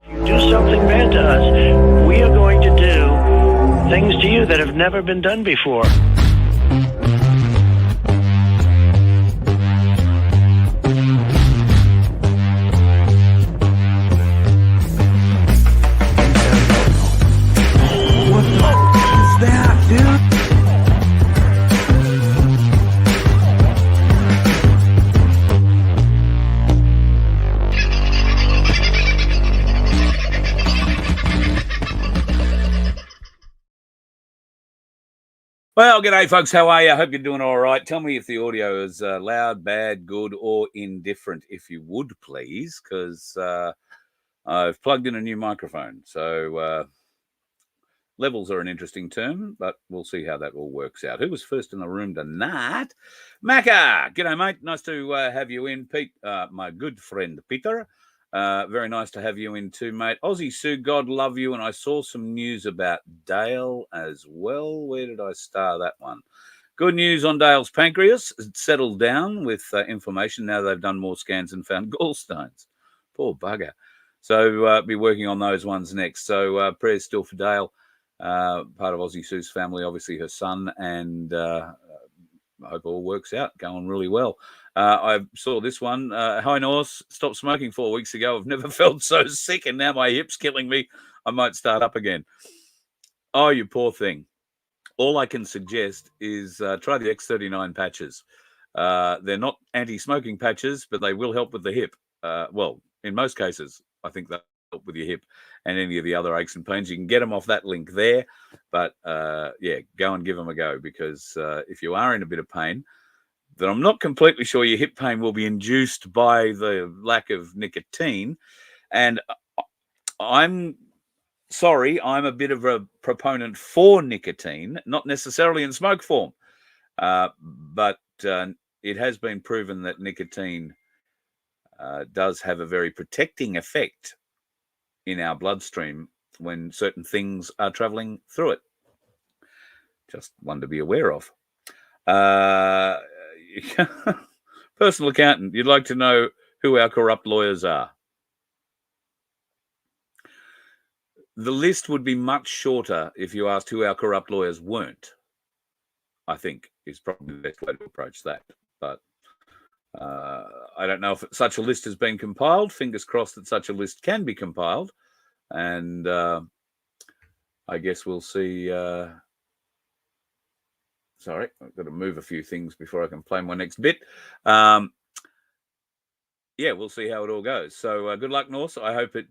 You do something bad to us, we are going to do things to you that have never been done before. What the is that, dude? Well, g'day, folks. How are you? I hope you're doing all right. Tell me if the audio is loud, bad, good, or indifferent, if you would, please, because I've plugged in a new microphone. So levels are an interesting term, but we'll see how that all works out. Who was first in the room tonight? Macca. G'day, mate. Nice to have you in. Pete, my good friend Peter. Very nice to have you in too, mate. Aussie Sue, God love you. And I saw some news about Dale as well. Where did I star that one? Good news on Dale's pancreas. It's settled down with inflammation. Now they've done more scans and found gallstones. Poor bugger. So be working on those ones next. So prayers still for Dale, part of Aussie Sue's family, obviously her son, and I hope all works out, going really well. I saw this one. Hi, Norse. Stopped smoking 4 weeks ago. I've never felt so sick, and now my hip's killing me. I might start up again. Oh, you poor thing. All I can suggest is try the X39 patches. They're not anti-smoking patches, but they will help with the hip. Well, in most cases, I think they'll help with your hip and any of the other aches and pains. You can get them off that link there. But, yeah, go and give them a go, because if you are in a bit of pain, then I'm not completely sure your hip pain will be induced by the lack of nicotine. And I'm sorry, I'm a bit of a proponent for nicotine, not necessarily in smoke form. But it has been proven that nicotine does have a very protecting effect in our bloodstream when certain things are traveling through it. Just one to be aware of. Personal accountant, you'd like to know who our corrupt lawyers are. The list would be much shorter if you asked who our corrupt lawyers weren't, I think, is probably the best way to approach that. But I don't know if such a list has been compiled. Fingers crossed that such a list can be compiled. And I guess we'll see. Sorry, I've got to move a few things before I can play my next bit. Yeah, we'll see how it all goes. So good luck, Norse. I hope it.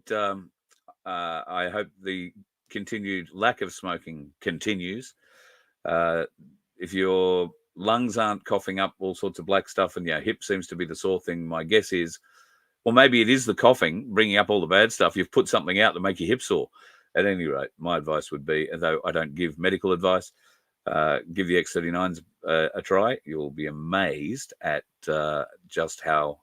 I hope the continued lack of smoking continues. If your lungs aren't coughing up all sorts of black stuff and your hip seems to be the sore thing, my guess is, well, maybe it is the coughing bringing up all the bad stuff. You've put something out to make your hip sore. At any rate, my advice would be, though I don't give medical advice, give the X39s a try. You'll be amazed at just how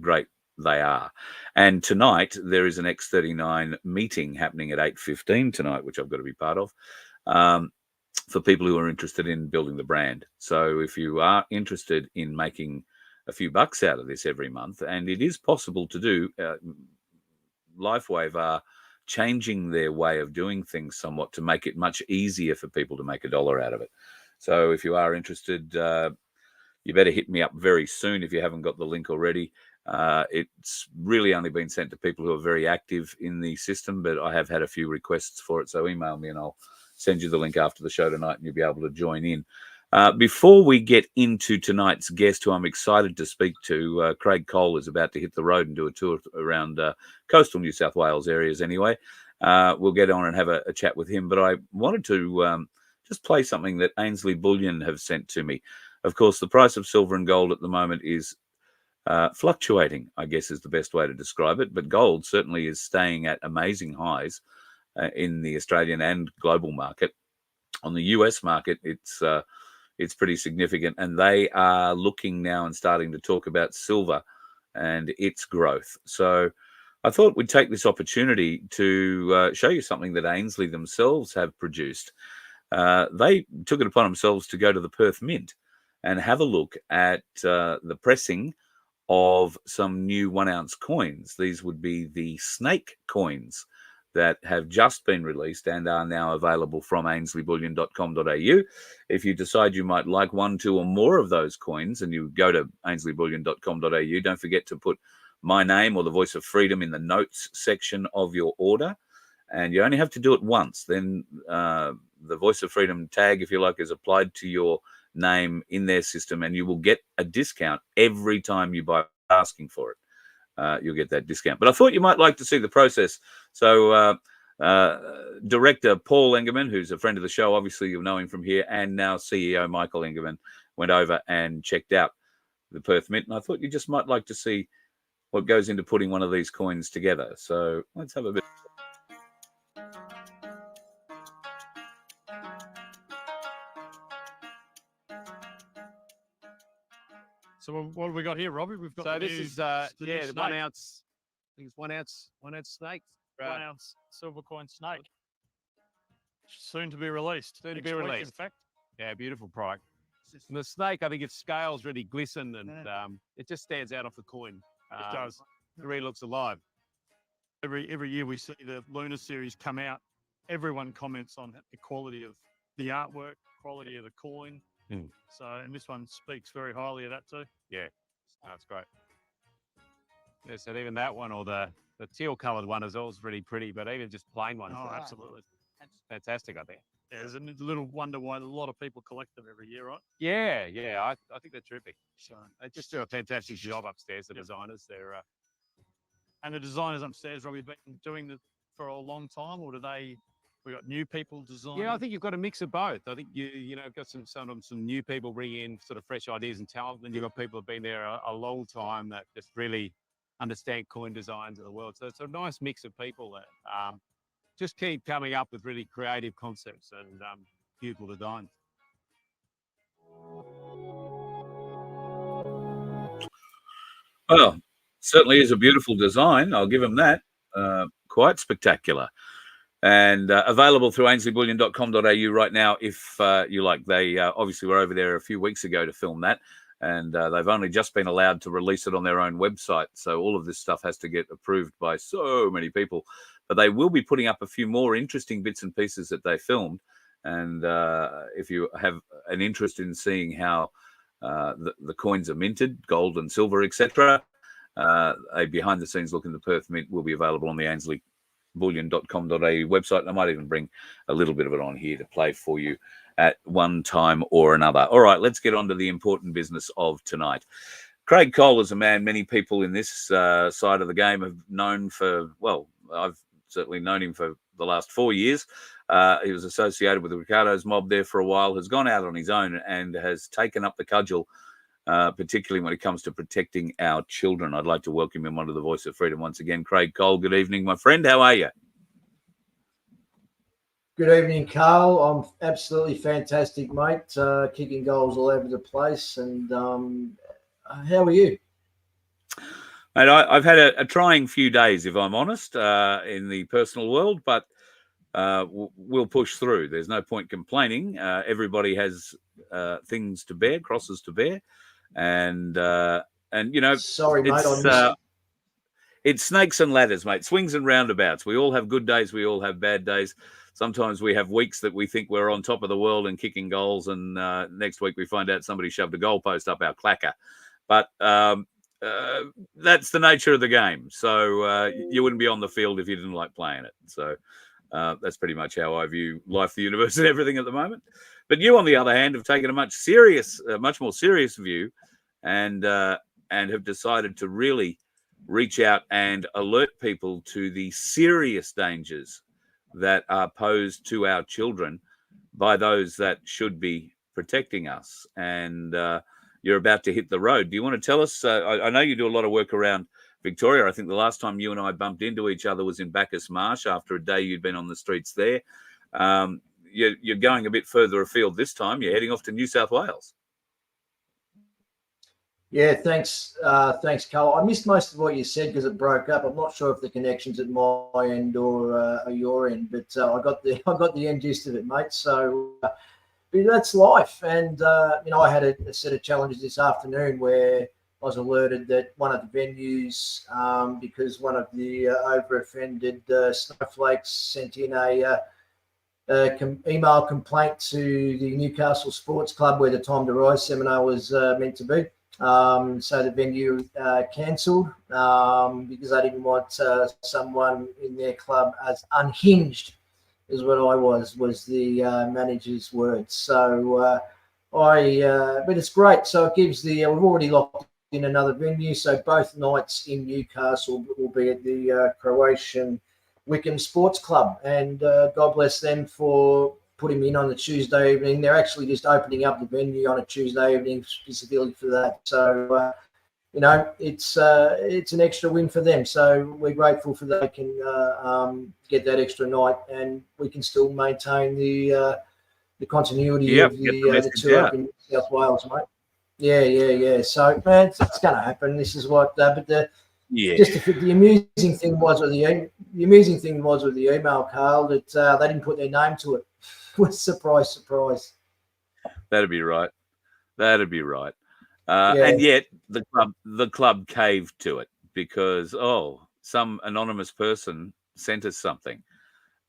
great they are. And tonight there is an X39 meeting happening at 8:15 tonight, which I've got to be part of, for people who are interested in building the brand. So if you are interested in making a few bucks out of this every month, and it is possible to do, LifeWave are changing their way of doing things somewhat to make it much easier for people to make $1 out of it. So if you are interested, you better hit me up very soon if you haven't got the link already. It's really only been sent to people who are very active in the system, but I have had a few requests for it. So email me and I'll send you the link after the show tonight and you'll be able to join in. Before we get into tonight's guest, who I'm excited to speak to, Craig Cole is about to hit the road and do a tour around coastal New South Wales areas anyway. We'll get on and have a chat with him. But I wanted to just play something that Ainsley Bullion have sent to me. Of course, the price of silver and gold at the moment is fluctuating, I guess is the best way to describe it. But gold certainly is staying at amazing highs in the Australian and global market. On the US market, it's pretty significant, and they are looking now and starting to talk about silver and its growth. So I thought we'd take this opportunity to show you something that Ainsley themselves have produced. They took it upon themselves to go to the Perth Mint and have a look at the pressing of some new 1 ounce coins. These would be the snake coins that have just been released and are now available from ainslieybullion.com.au. If you decide you might like 1, 2, or more of those coins and you go to ainslieybullion.com.au, don't forget to put my name or the Voice of Freedom in the notes section of your order. And you only have to do it once. Then the Voice of Freedom tag, if you like, is applied to your name in their system, and you will get a discount every time you buy asking for it. You'll get that discount. But I thought you might like to see the process. So Director Paul Engerman, who's a friend of the show, obviously you'll know him from here, and now CEO Michael Engerman went over and checked out the Perth Mint. And I thought you just might like to see what goes into putting one of these coins together. So let's have a bit. So what have we got here, Robbie? We've got So this is the 1 ounce. I think it's 1 ounce snake. 1 ounce silver coin snake. Soon to be released. Soon to Next be week, released. in fact. Yeah, beautiful product. And the snake, I think its scales really glisten and it just stands out off the coin. It does. It really looks alive. Every year we see the Lunar series come out. Everyone comments on the quality of the artwork, quality of the coin. Mm. So, and this one speaks very highly of that too. Yeah, that's great. Yeah, so even that one or the teal-coloured one is always really pretty, but even just plain ones. Oh, absolutely. Fantastic, I think. Yeah, there's a little wonder why a lot of people collect them every year, right? Yeah, I think they're terrific. So they just do a fantastic job upstairs, the designers. They're And the designers upstairs, Robbie, been doing it for a long time, or we got new people designing? Yeah, I think you've got a mix of both. I think you know got some new people bringing in sort of fresh ideas and talent, and you've got people who've been there a long time that just really understand coin designs of the world. So it's a nice mix of people that just keep coming up with really creative concepts and beautiful designs. Well, certainly is a beautiful design. I'll give them that. Quite spectacular. And available through ainslieybullion.com.au right now if you like. They obviously were over there a few weeks ago to film that, and they've only just been allowed to release it on their own website. So all of this stuff has to get approved by so many people. But they will be putting up a few more interesting bits and pieces that they filmed. And if you have an interest in seeing how the coins are minted, gold and silver, etc., a behind-the-scenes look in the Perth Mint will be available on the ainslieybullion.com.au website. And I might even bring a little bit of it on here to play for you at one time or another. All right, let's get on to the important business of tonight. Craig Cole is a man many people in this side of the game have known for, well, I've certainly known him for the last 4 years. He was associated with the Ricardo's mob there for a while, has gone out on his own and has taken up the cudgel, particularly when it comes to protecting our children. I'd like to welcome him onto the Voice of Freedom once again. Craig Cole, good evening, my friend. How are you? Good evening, Carl. I'm absolutely fantastic, mate. Kicking goals all over the place. And how are you? Mate, I've had a trying few days, if I'm honest, in the personal world, but we'll push through. There's no point complaining. Everybody has things to bear, crosses to bear, and you know, sorry, mate. It's snakes and ladders, mate. Swings and roundabouts. We all have good days. We all have bad days. Sometimes we have weeks that we think we're on top of the world and kicking goals, and next week we find out somebody shoved a goalpost up our clacker. But that's the nature of the game. So you wouldn't be on the field if you didn't like playing it. So that's pretty much how I view life, the universe, and everything at the moment. But you, on the other hand, have taken a much more serious view, and have decided to really reach out and alert people to the serious dangers that are posed to our children by those that should be protecting us. And you're about to hit the road. Do you want to tell us? I know you do a lot of work around Victoria. I think the last time you and I bumped into each other was in Bacchus Marsh after a day you'd been on the streets there. You're going a bit further afield this time. You're heading off to New South Wales. Yeah, thanks, Carl. I missed most of what you said because it broke up. I'm not sure if the connection's at my end or your end, but I got the end gist of it, mate. So but that's life, and I had a set of challenges this afternoon where was alerted that one of the venues, because one of the over-offended snowflakes sent in a email complaint to the Newcastle Sports Club where the Time to Rise seminar was meant to be. So the venue cancelled because they didn't want someone in their club as unhinged as what I was the manager's words. So but it's great. So it gives we've already locked in another venue. So both nights in Newcastle will be at the Croatian Wickham Sports Club, and God bless them for putting me in on the Tuesday evening. They're actually just opening up the venue on a Tuesday evening specifically for that. So, it's an extra win for them. So we're grateful for that. They can get that extra night, and we can still maintain the continuity of the tour up in New South Wales, mate. Yeah. So, man, it's going to happen. This is what, but the amusing thing was with the email, Carl, that they didn't put their name to it. Surprise. That'd be right. And yet the club caved to it because some anonymous person sent us something.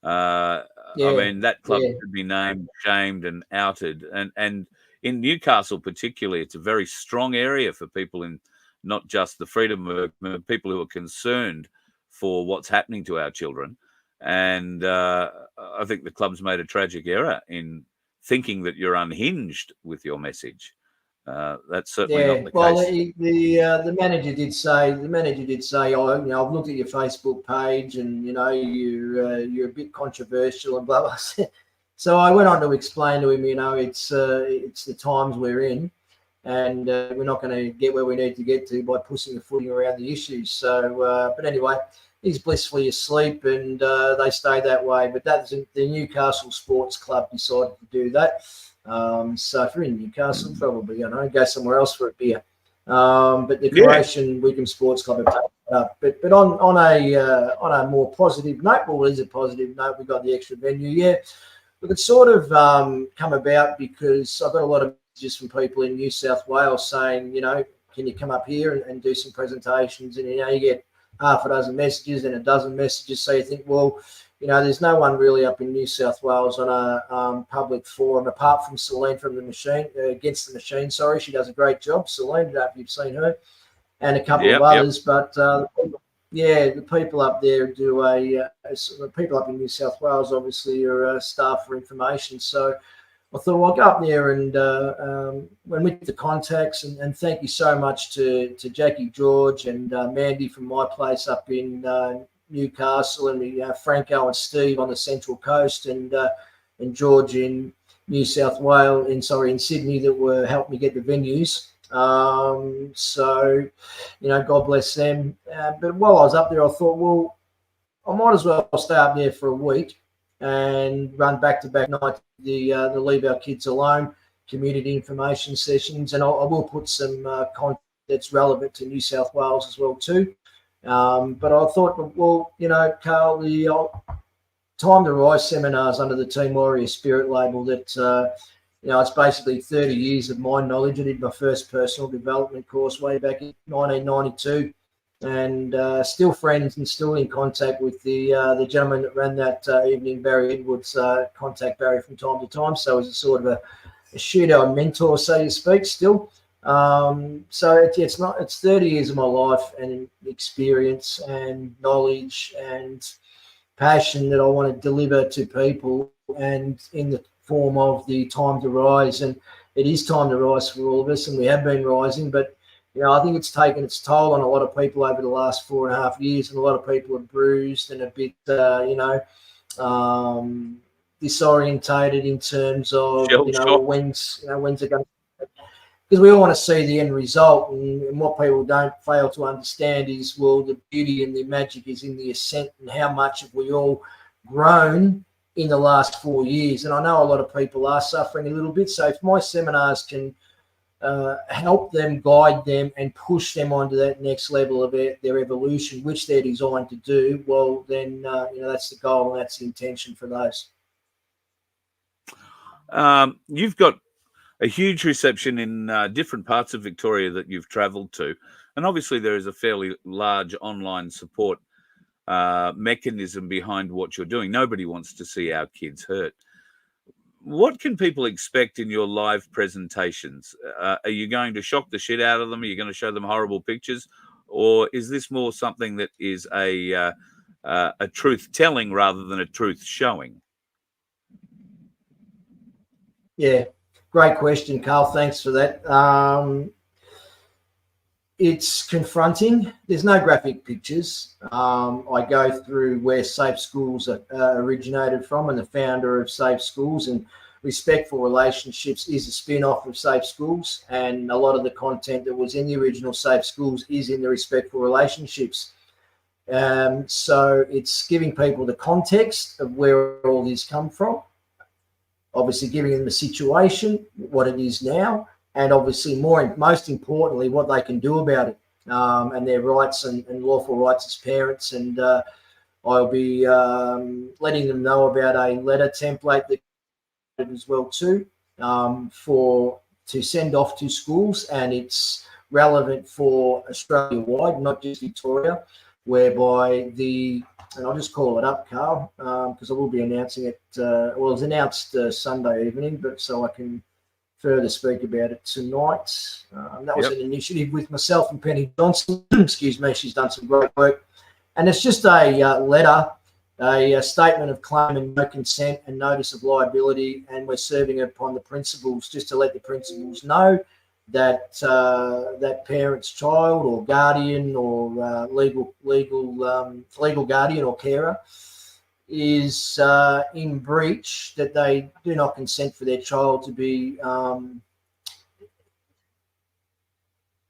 I mean, that club should be named, shamed, and outed. And in Newcastle particularly, it's a very strong area for people in not just the freedom movement, people who are concerned for what's happening to our children. And I think the club's made a tragic error in thinking that you're unhinged with your message. That's certainly not the case. The manager did say, I've looked at your Facebook page, and you're a bit controversial and blah blah. So I went on to explain to him, it's the times we're in, and we're not going to get where we need to get to by pushing a footing around the issues. So, but anyway, he's blissfully asleep, and they stay that way. But that's the Newcastle Sports Club decided to do that. So if you're in Newcastle, probably go somewhere else for a beer. But the Croatian Wickham Sports Club have taken it up. But on a more positive note, well, it is a positive note. We got the extra venue. Yeah, look, it's sort of come about because I've got a lot of messages from people in New South Wales saying, can you come up here and do some presentations? And you get half a dozen messages and a dozen messages. So you think, well, there's no one really up in New South Wales on a public forum apart from Celine from the Machine, Against the Machine. Sorry, she does a great job. Celine, I don't know if you've seen her, and a couple of others. But the people up there do the people up in New South Wales obviously are staff for information. So I thought, well, I'll go up there and with the contacts, and thank you so much to Jackie George and Mandy from my place up in Newcastle, and Franco and Steve on the Central Coast, and George in in Sydney, that were helping me get the venues. So, God bless them. But while I was up there, I thought, well, I might as well stay up there for a week and run back-to-back nights, the Leave Our Kids Alone community information sessions, and I will put some content that's relevant to New South Wales as well too. But I thought, well, Carl, the Time to Rise seminars under the Team Warrior Spirit label, that it's basically 30 years of my knowledge. I did my first personal development course way back in 1992, and still friends and still in contact with the gentleman that ran that evening, Barry Edwards. Contact Barry from time to time, so as a sort of a shootout mentor, so to speak, still. So it's 30 years of my life and experience and knowledge and passion that I want to deliver to people, and in the form of the Time to Rise. And it is time to rise for all of us, and we have been rising, but I think it's taken its toll on a lot of people over the last 4.5 years, and a lot of people are bruised and a bit disorientated in terms of when's it going to, because we all want to see the end result, and what people don't fail to understand is, well, the beauty and the magic is in the ascent, and how much have we all grown in the last 4 years. And I know a lot of people are suffering a little bit, so if my seminars can help them, guide them, and push them onto that next level of their evolution, which they're designed to do, well, then that's the goal and that's the intention for those. You've got a huge reception in different parts of Victoria that you've travelled to, and obviously there is a fairly large online support mechanism behind what you're doing. Nobody wants to see our kids hurt. What can people expect in your live presentations? Are you going to shock the shit out of them? Are you going to show them horrible pictures? Or is this more something that is a truth telling rather than a truth showing? Yeah, great question, Carl. Thanks for that. It's confronting. There's no graphic pictures. I go through where Safe Schools originated from and the founder of Safe Schools, and Respectful Relationships is a spin-off of Safe Schools, and a lot of the content that was in the original Safe Schools is in the Respectful Relationships. So it's giving people the context of where all this come from, obviously giving them the situation, what it is now, and obviously most importantly, what they can do about it, and their rights and lawful rights as parents. And I'll be letting them know about a letter template that as well too, to send off to schools, and it's relevant for Australia-wide, not just Victoria, whereby and I'll just call it up, Carl, because I will be announcing it. Well, it was announced Sunday evening, but so I can further speak about it tonight. That was an initiative with myself and Penny Johnson. Excuse me, she's done some great work. And it's just a letter, a statement of claim and no consent and notice of liability, and we're serving it upon the principals, just to let the principals know that that parent's child or guardian or legal guardian or carer is in breach, that they do not consent for their child to be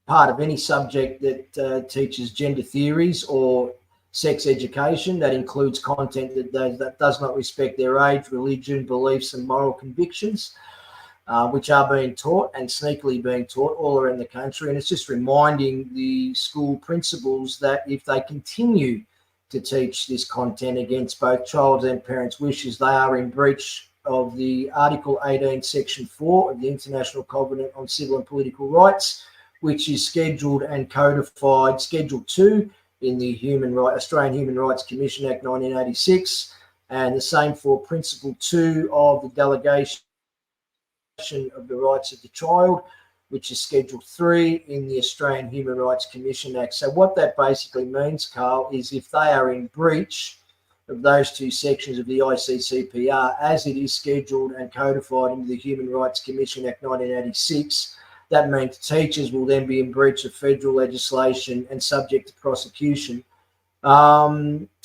part of any subject that teaches gender theories or sex education, that includes content that does not respect their age, religion, beliefs and moral convictions, which are being taught and sneakily being taught all around the country. And it's just reminding the school principals that if they continue to teach this content against both child's and parents' wishes, they are in breach of the Article 18, Section 4 of the International Covenant on Civil and Political Rights, which is scheduled and codified Schedule 2 in the Australian Human Rights Commission Act 1986, and the same for Principle 2 of the Delegation of the Rights of the Child, which is Schedule 3 in the Australian Human Rights Commission Act. So what that basically means, Carl, is if they are in breach of those two sections of the ICCPR, as it is scheduled and codified into the Human Rights Commission Act 1986, that means teachers will then be in breach of federal legislation and subject to prosecution.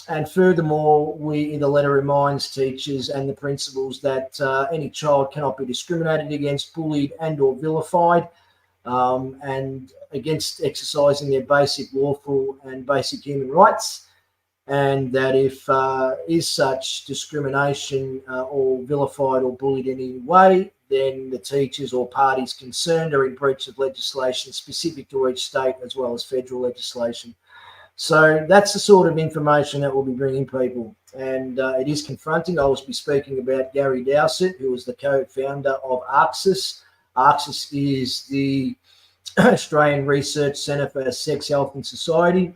And furthermore, the letter reminds teachers and the principals that any child cannot be discriminated against, bullied and or vilified, and against exercising their basic lawful and basic human rights. And that if is such discrimination or vilified or bullied in any way, then the teachers or parties concerned are in breach of legislation specific to each state as well as federal legislation. So that's the sort of information that we'll be bringing people. And it is confronting. I will be speaking about Gary Dowsett, who was the co-founder of ARCSIS. ARCSIS is the Australian Research Centre for Sex, Health and Society.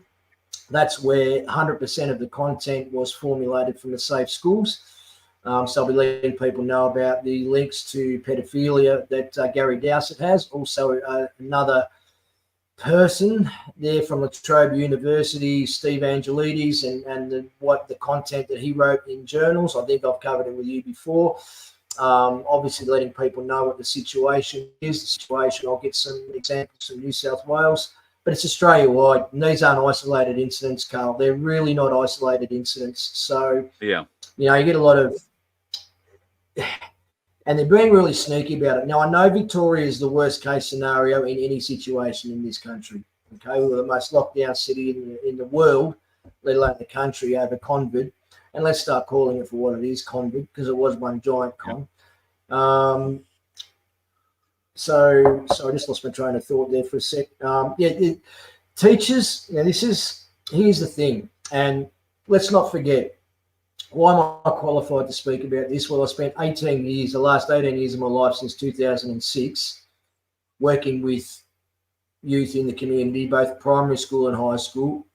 That's where 100% of the content was formulated from the Safe Schools. So I'll be letting people know about the links to pedophilia that Gary Dowsett has. Also, another person there from La Trobe University, Steve Angelides, and the content that he wrote in journals. I think I've covered it with you before. Obviously, letting people know what the situation is. The situation, I'll get some examples from New South Wales, but it's Australia-wide. And these aren't isolated incidents, Carl. They're really not isolated incidents. So, yeah, you know, you get a lot of... And they're being really sneaky about it. Now, I know Victoria is the worst case scenario in any situation in this country. Okay, we're the most locked down city in the world, let alone the country, over COVID. And let's start calling it for what it is, COVID, because it was one giant con. So I just lost my train of thought there for a sec. Teachers, here's the thing, and let's not forget, Why am I qualified to speak about this? Well, I spent 18 years, the last 18 years of my life since 2006, working with youth in the community, both primary school and high school,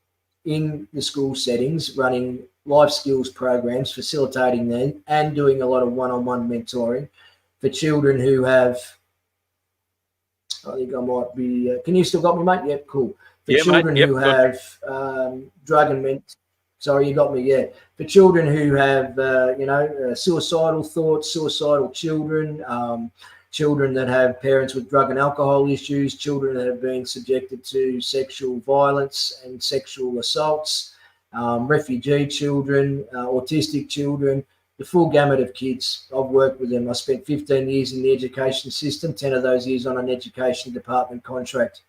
in the school settings, running life skills programs, facilitating them, and doing a lot of one-on-one mentoring for children who have, I think I might be, can you still got me, mate? Yep, cool. For children who have drug and sorry, you got me, yeah. For children who have, suicidal thoughts, suicidal children, children that have parents with drug and alcohol issues, children that have been subjected to sexual violence and sexual assaults, refugee children, autistic children, the full gamut of kids. I've worked with them. I spent 15 years in the education system, 10 of those years on an education department contract.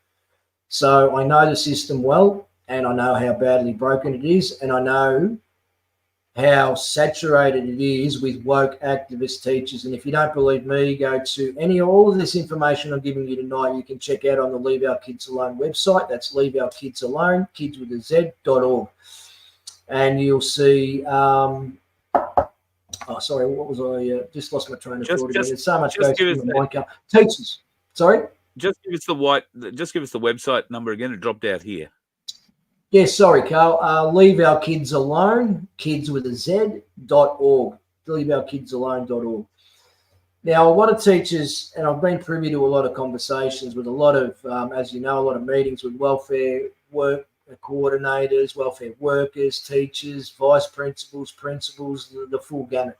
So I know the system well, and I know how badly broken it is, and I know how saturated it is with woke activist teachers. And if you don't believe me, go to all of this information I'm giving you tonight, you can check out on the Leave Our Kids Alone website. That's Leave Our Kids Alone, kids with a Z.org. And you'll see, what was I, just lost my train of thought again. There's so much goes through my mind. Teachers, sorry? Just give us the website number again. It dropped out here. Yes, sorry, Carl. Leave Our Kids Alone, kids with a Z.org. LeaveOurKidsAlone.org. Now, a lot of teachers, and I've been privy to a lot of conversations with a lot of, as you know, a lot of meetings with welfare work coordinators, welfare workers, teachers, vice principals, the full gamut.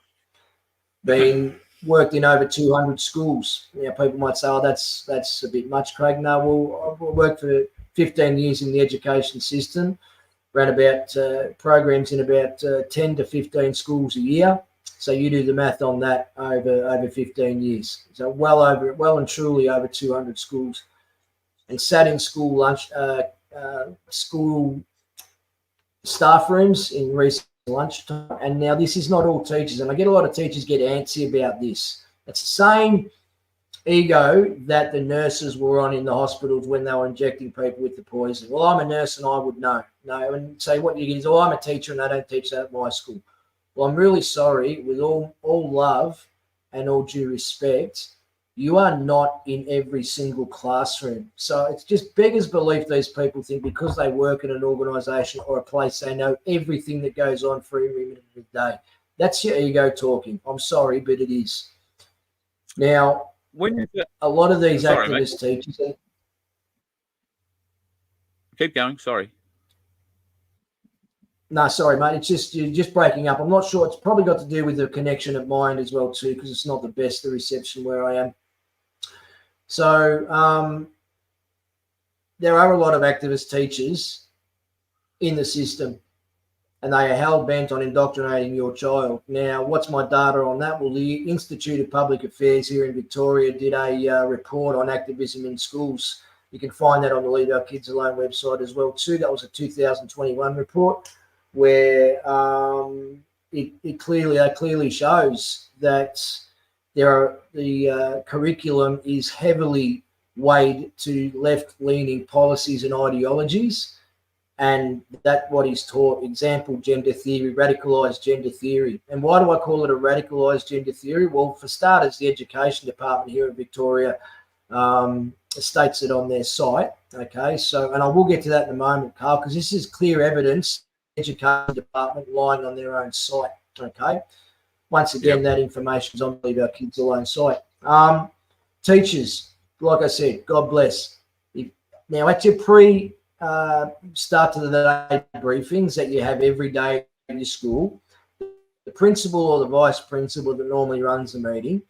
Been worked in over 200 schools. Now, people might say, oh, that's a bit much, Craig. No, well, I've worked for 15 years in the education system, ran about programs in about 10 to 15 schools a year. So you do the math on that over 15 years. So well and truly over 200 schools, and sat in school school staff rooms in recent lunchtime. And now this is not all teachers, and I get a lot of teachers get antsy about this. It's the same ego that the nurses were on in the hospitals when they were injecting people with the poison. Well, I'm a nurse and I would know. No, and say what you get is, oh, I'm a teacher and they don't teach that at my school. Well, I'm really sorry, with all love and all due respect, you are not in every single classroom. So it's just beggars belief these people think because they work in an organisation or a place, they know everything that goes on for every minute of the day. That's your ego talking. I'm sorry, but it is. Now, a lot of these activist teachers... Keep going, sorry. No, sorry, mate. It's just you're just breaking up. I'm not sure. It's probably got to do with the connection at mine as well too, because it's not the best, the reception where I am. So there are a lot of activist teachers in the system, and they are hell bent on indoctrinating your child. Now, what's my data on that? Well, the Institute of Public Affairs here in Victoria did a report on activism in schools. You can find that on the Leave Our Kids Alone website as well too. That was a 2021 report, where it clearly shows that the curriculum is heavily weighed to left-leaning policies and ideologies, and that what is taught. Example, gender theory, radicalised gender theory. And why do I call it a radicalised gender theory? Well, for starters, the education department here in Victoria states it on their site. Okay, so, and I will get to that in a moment, Carl, because this is clear evidence. Education department lying on their own site. Okay, once again, that information is on Leave Our Kids Alone site. Teachers, like I said, God bless. Now, at your start to the day briefings that you have every day in your school, the principal or the vice principal that normally runs the meeting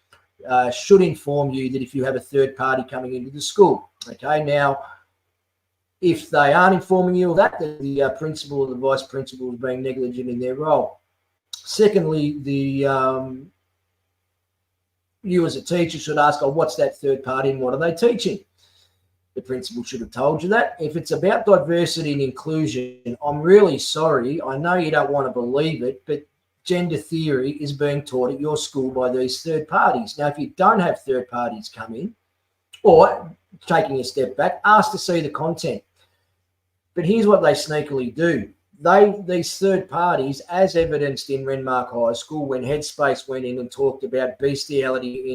should inform you that if you have a third party coming into the school. Okay, now, if they aren't informing you of that, then the principal or the vice principal is being negligent in their role. Secondly, you as a teacher should ask, oh, what's that third party and what are they teaching? The principal should have told you that. If it's about diversity and inclusion, I'm really sorry. I know you don't want to believe it, but gender theory is being taught at your school by these third parties. Now, if you don't have third parties come in, or taking a step back, ask to see the content. But here's what they sneakily do. these third parties, as evidenced in Renmark High School, when Headspace went in and talked about bestiality,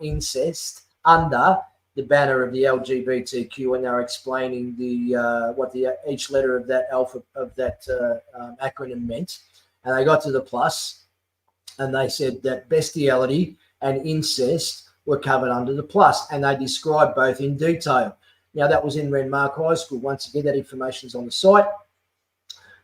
incest under the banner of the LGBTQ, and they're explaining what each letter of that acronym meant, and they got to the plus, and they said that bestiality and incest were covered under the plus, and they described both in detail. Now, that was in Renmark High School. Once again, that information is on the site.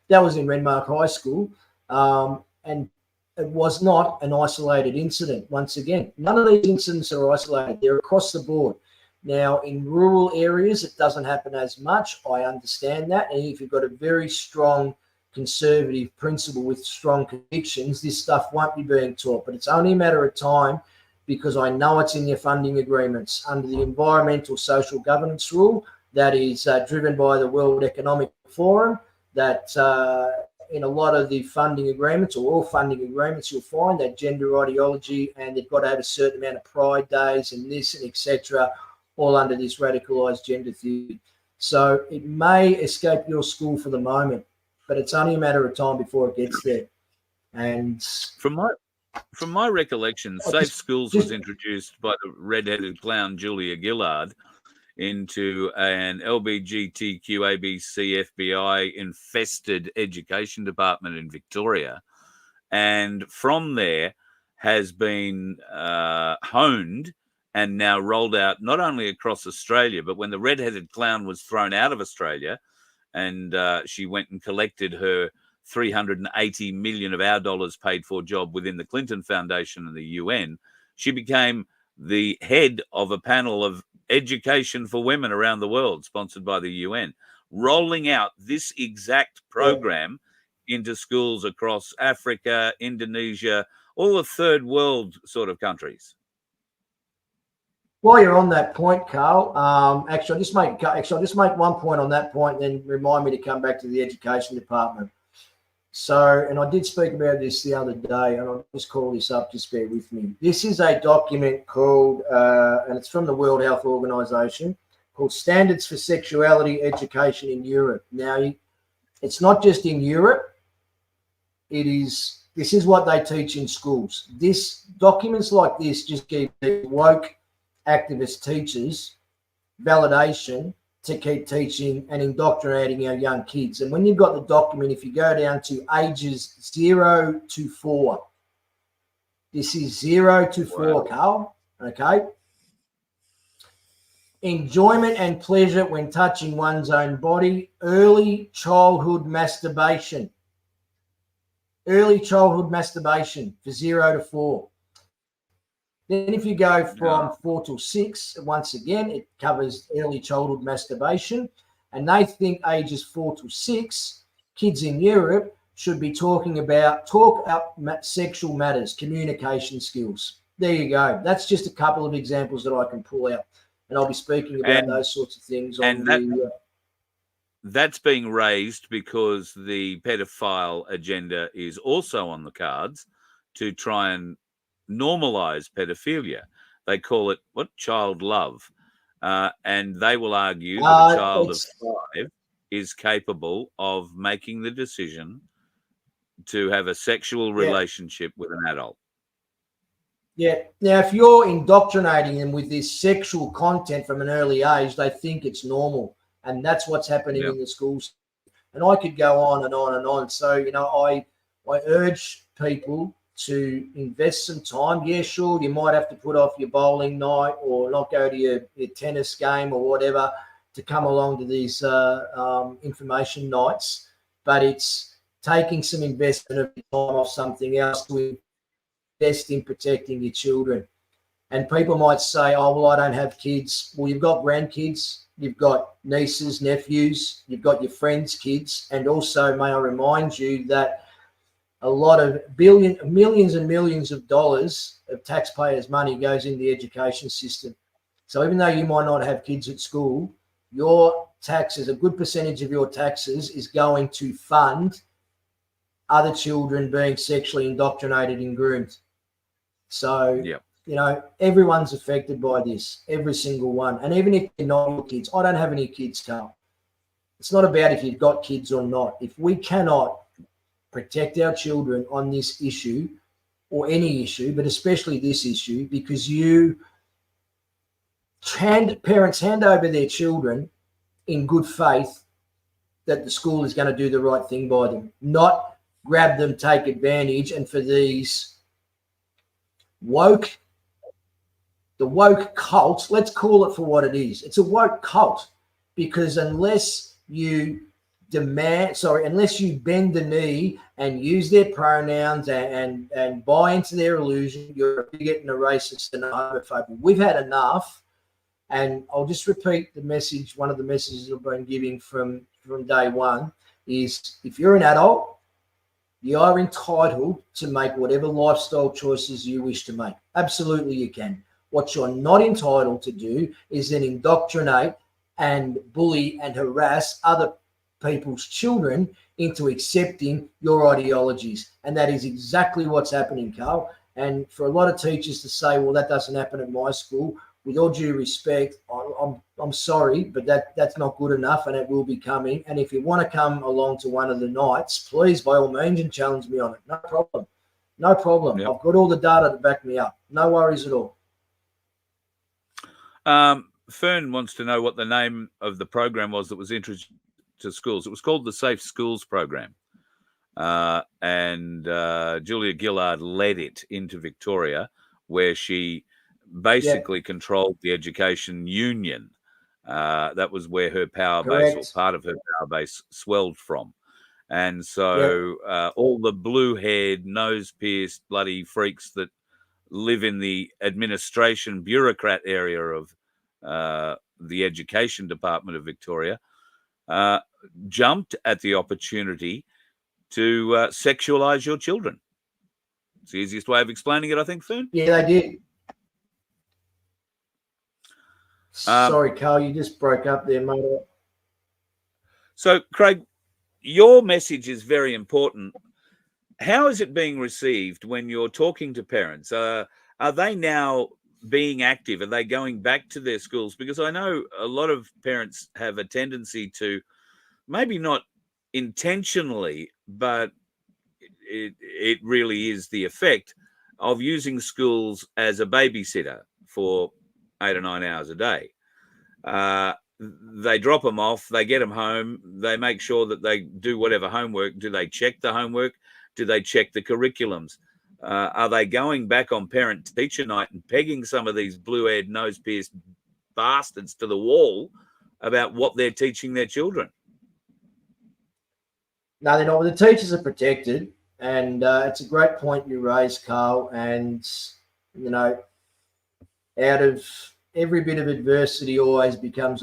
That was in Renmark High School, and it was not an isolated incident. Once again, none of these incidents are isolated. They're across the board. Now, in rural areas, it doesn't happen as much. I understand that. And if you've got a very strong conservative principle with strong convictions, this stuff won't be being taught. But it's only a matter of time, because I know it's in your funding agreements under the Environmental Social Governance Rule that is driven by the World Economic Forum, that in a lot of the funding agreements, or all funding agreements, you'll find that gender ideology, and they've got to have a certain amount of pride days and this and etc., all under this radicalised gender theory. So it may escape your school for the moment, but it's only a matter of time before it gets there. And from my recollection, Safe Schools was introduced by the red-headed clown Julia Gillard into an LBGTQ ABC FBI infested education department in Victoria, and from there has been honed and now rolled out not only across Australia, but when the red-headed clown was thrown out of Australia and she went and collected her 380 million of our dollars paid for job within the Clinton Foundation and the UN, she became the head of a panel of education for women around the world, sponsored by the UN, rolling out this exact program into schools across Africa, Indonesia, all the third world sort of countries. While you're on that point, Carl, I'll just make one point on that point, and then remind me to come back to the education department. So, and I did speak about this the other day, and I'll just call this up, just bear with me. This is a document called, and it's from the World Health Organization, called Standards for Sexuality Education in Europe. Now, it's not just in Europe. This is what they teach in schools. Documents like this just give the woke activist teachers validation to keep teaching and indoctrinating our young kids. And when you've got the document, if you go down to ages 0 to 4, this is 0 to 4, Carl, okay? Enjoyment and pleasure when touching one's own body, early childhood masturbation. Early childhood masturbation for 0 to 4. Then if you go from 4 to 6, once again, it covers early childhood masturbation. And they think ages 4 to 6, kids in Europe should be talk up sexual matters, communication skills. There you go. That's just a couple of examples that I can pull out. And I'll be speaking about those sorts of things. That's being raised because the pedophile agenda is also on the cards to try and normalize pedophilia. They call it child love, and they will argue that a child of 5 is capable of making the decision to have a sexual relationship with an adult. Yeah. Now, if you're indoctrinating them with this sexual content from an early age, they think it's normal, and that's what's happening in the schools. And I could go on and on and on. So, I urge people to invest some time. Yeah, sure, you might have to put off your bowling night or not go to your tennis game or whatever to come along to these information nights, but it's taking some investment of time off something else to invest in protecting your children. And people might say, oh, well, I don't have kids. Well, you've got grandkids, you've got nieces, nephews, you've got your friends' kids, and also may I remind you that a lot of millions and millions of dollars of taxpayers' money goes in the education system. So even though you might not have kids at school, your taxes, a good percentage of your taxes is going to fund other children being sexually indoctrinated and groomed. So, everyone's affected by this, every single one. And even if you're not your kids, I don't have any kids, Carl. It's not about if you've got kids or not. If we cannot protect our children on this issue or any issue, but especially this issue, because parents hand over their children in good faith that the school is going to do the right thing by them, not grab them, take advantage, and for these the woke cult, let's call it for what it is. It's a woke cult, because unless you unless you bend the knee and use their pronouns and buy into their illusion, you're a bigot and a racist and a homophobe. We've had enough. And I'll just repeat the message. One of the messages I've been giving from day one is, if you're an adult, you are entitled to make whatever lifestyle choices you wish to make. Absolutely you can. What you're not entitled to do is then indoctrinate and bully and harass other people's children into accepting your ideologies. And that is exactly what's happening, Carl. And for a lot of teachers to say, well, that doesn't happen at my school, with all due respect, I'm sorry, but that's not good enough, and it will be coming. And if you want to come along to one of the nights, please, by all means, and challenge me on it. No problem. No problem. Yep. I've got all the data to back me up. No worries at all. Fern wants to know what the name of the program was that was introduced to schools. It was called the Safe Schools Program. And Julia Gillard led it into Victoria, where she basically controlled the education union. That was where her power base, or part of her power base, swelled from. And so all the blue-haired, nose-pierced bloody freaks that live in the administration bureaucrat area of the education department of Victoria jumped at the opportunity to sexualize your children. It's the easiest way of explaining it, I think, Fern. Yeah, they did. Sorry, Carl, you just broke up there, mate. So, Craig, your message is very important. How is it being received when you're talking to parents? Are they now being active? Are they going back to their schools? Because I know a lot of parents have a tendency to, maybe not intentionally, but it really is the effect of using schools as a babysitter for 8 or 9 hours a day. They drop them off, they get them home, they make sure that they do whatever homework. Do they check the homework? Do they check the curriculums? Are they going back on parent-teacher night and pegging some of these blue-haired, nose-pierced bastards to the wall about what they're teaching their children? No, they're not. The teachers are protected, and it's a great point you raised, Carl. And, you know, out of every bit of adversity always becomes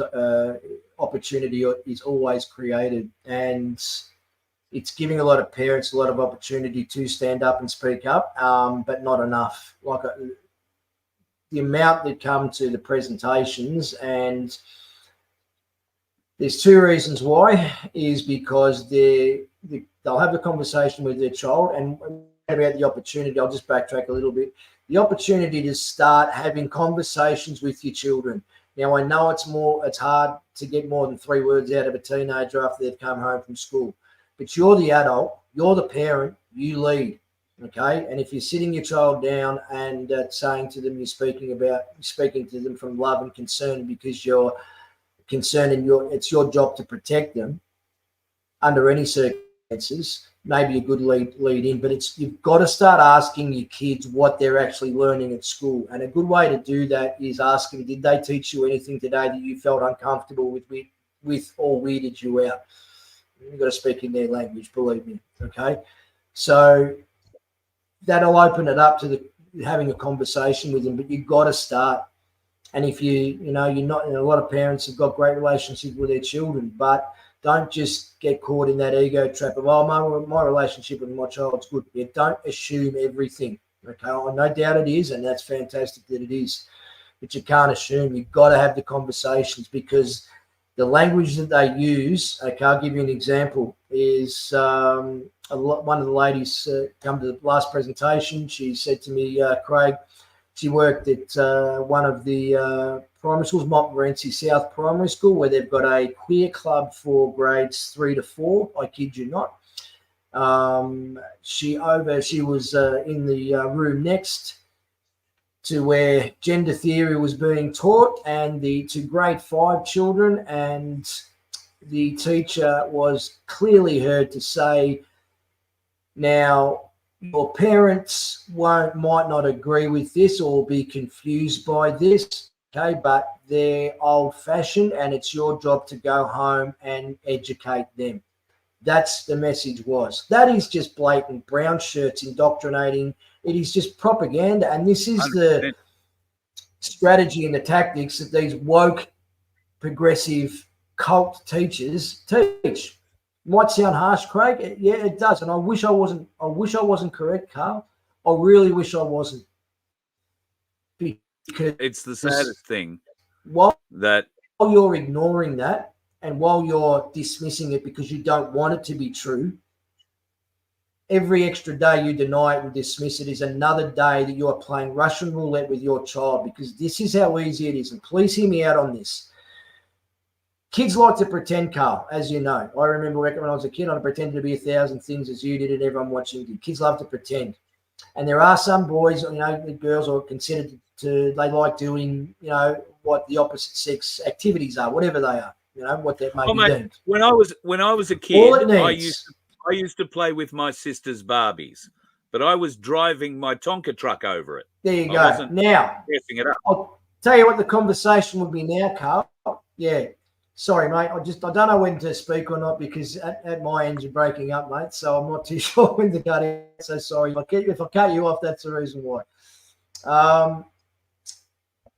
opportunity is always created. And it's giving a lot of parents a lot of opportunity to stand up and speak up, but not enough. Like the amount that come to the presentations, and there's two reasons why, is because they'll have a conversation with their child, and about the opportunity, I'll just backtrack a little bit, the opportunity to start having conversations with your children. Now, I know it's hard to get more than 3 words out of a teenager after they've come home from school, but you're the adult, you're the parent, you lead, okay? And if you're sitting your child down and saying to them, you're speaking to them from love and concern because you're concerned and it's your job to protect them under any circumstances, maybe a good lead in, but you've got to start asking your kids what they're actually learning at school. And a good way to do that is ask them, did they teach you anything today that you felt uncomfortable with or weirded you out? You've got to speak in their language, believe me, okay? So that'll open it up to having a conversation with them, but you've got to start. And if you're not, a lot of parents have got great relationships with their children, but don't just get caught in that ego trap of, oh, my relationship with my child's good. Yeah, don't assume everything, okay? No doubt it is, and that's fantastic that it is, but you can't assume. You've got to have the conversations, because the language that they use, okay, I'll give you an example, is one of the ladies come to the last presentation. She said to me, Craig, she worked at one of the primary schools, Montmorency South Primary School, where they've got a queer club for grades 3 to 4. I kid you not. She was in the room next to where gender theory was being taught, and to grade 5 children, and the teacher was clearly heard to say, now, your parents might not agree with this or be confused by this, okay, but they're old-fashioned and it's your job to go home and educate them. That's the message was. That is just blatant brown shirts indoctrinating. It is just propaganda, and this is 100%. The strategy and the tactics that these woke, progressive cult teachers teach. Might sound harsh, Craig. Yeah, it does. And I wish I wasn't correct, Carl. I really wish I wasn't. Because it's the saddest thing. While you're ignoring that, and while you're dismissing it because you don't want it to be true, every extra day you deny it and dismiss it is another day that you are playing Russian roulette with your child, because this is how easy it is. And please hear me out on this. Kids like to pretend, Carl, as you know. I remember when I was a kid, I pretended to be 1,000 things as you did, and everyone watching did. Kids love to pretend. And there are some boys, the girls are considered they like doing, what the opposite sex activities are, whatever they are, what that may be deemed. When I was a kid, I used to play with my sister's Barbies, but I was driving my Tonka truck over it. There you go. Now, dressing it up. I'll tell you what the conversation would be now, Carl. Yeah. Sorry, mate. I don't know when to speak or not, because at my end you're breaking up, mate. So I'm not too sure when to cut in. So sorry. If I cut you off, that's the reason why.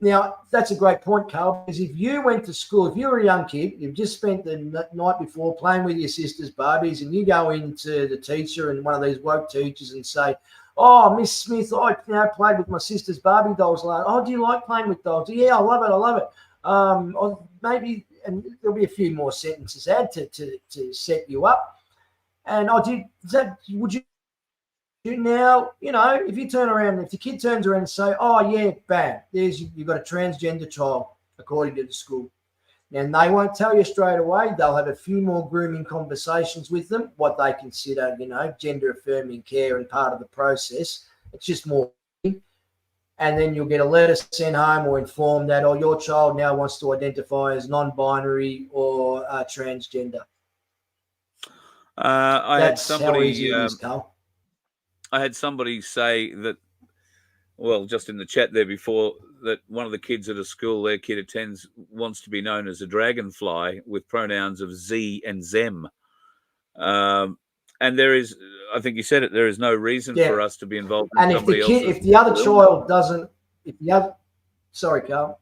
Now, that's a great point, Carl, because if you went to school, if you were a young kid, you've just spent the night before playing with your sister's Barbies, and you go into the teacher and one of these woke teachers and say, oh, Miss Smith, I played with my sister's Barbie dolls. Oh, do you like playing with dolls? Yeah, I love it. Maybe... And there'll be a few more sentences add to set you up. And would you now, if you turn around, if the kid turns around and say, oh yeah, bang, you've got a transgender child, according to the school. And they won't tell you straight away. They'll have a few more grooming conversations with them, what they consider, gender affirming care and part of the process. It's just more. And then you'll get a letter sent home or informed that, your child now wants to identify as non-binary or transgender. That's how easy it is, Carl. I had somebody say that, well, just in the chat there before, that one of the kids at a school their kid attends wants to be known as a dragonfly with pronouns of Z and Zem. And there is, I think you said it, there is no reason for us to be involved in somebody else's. And if the other child doesn't, sorry, Carl.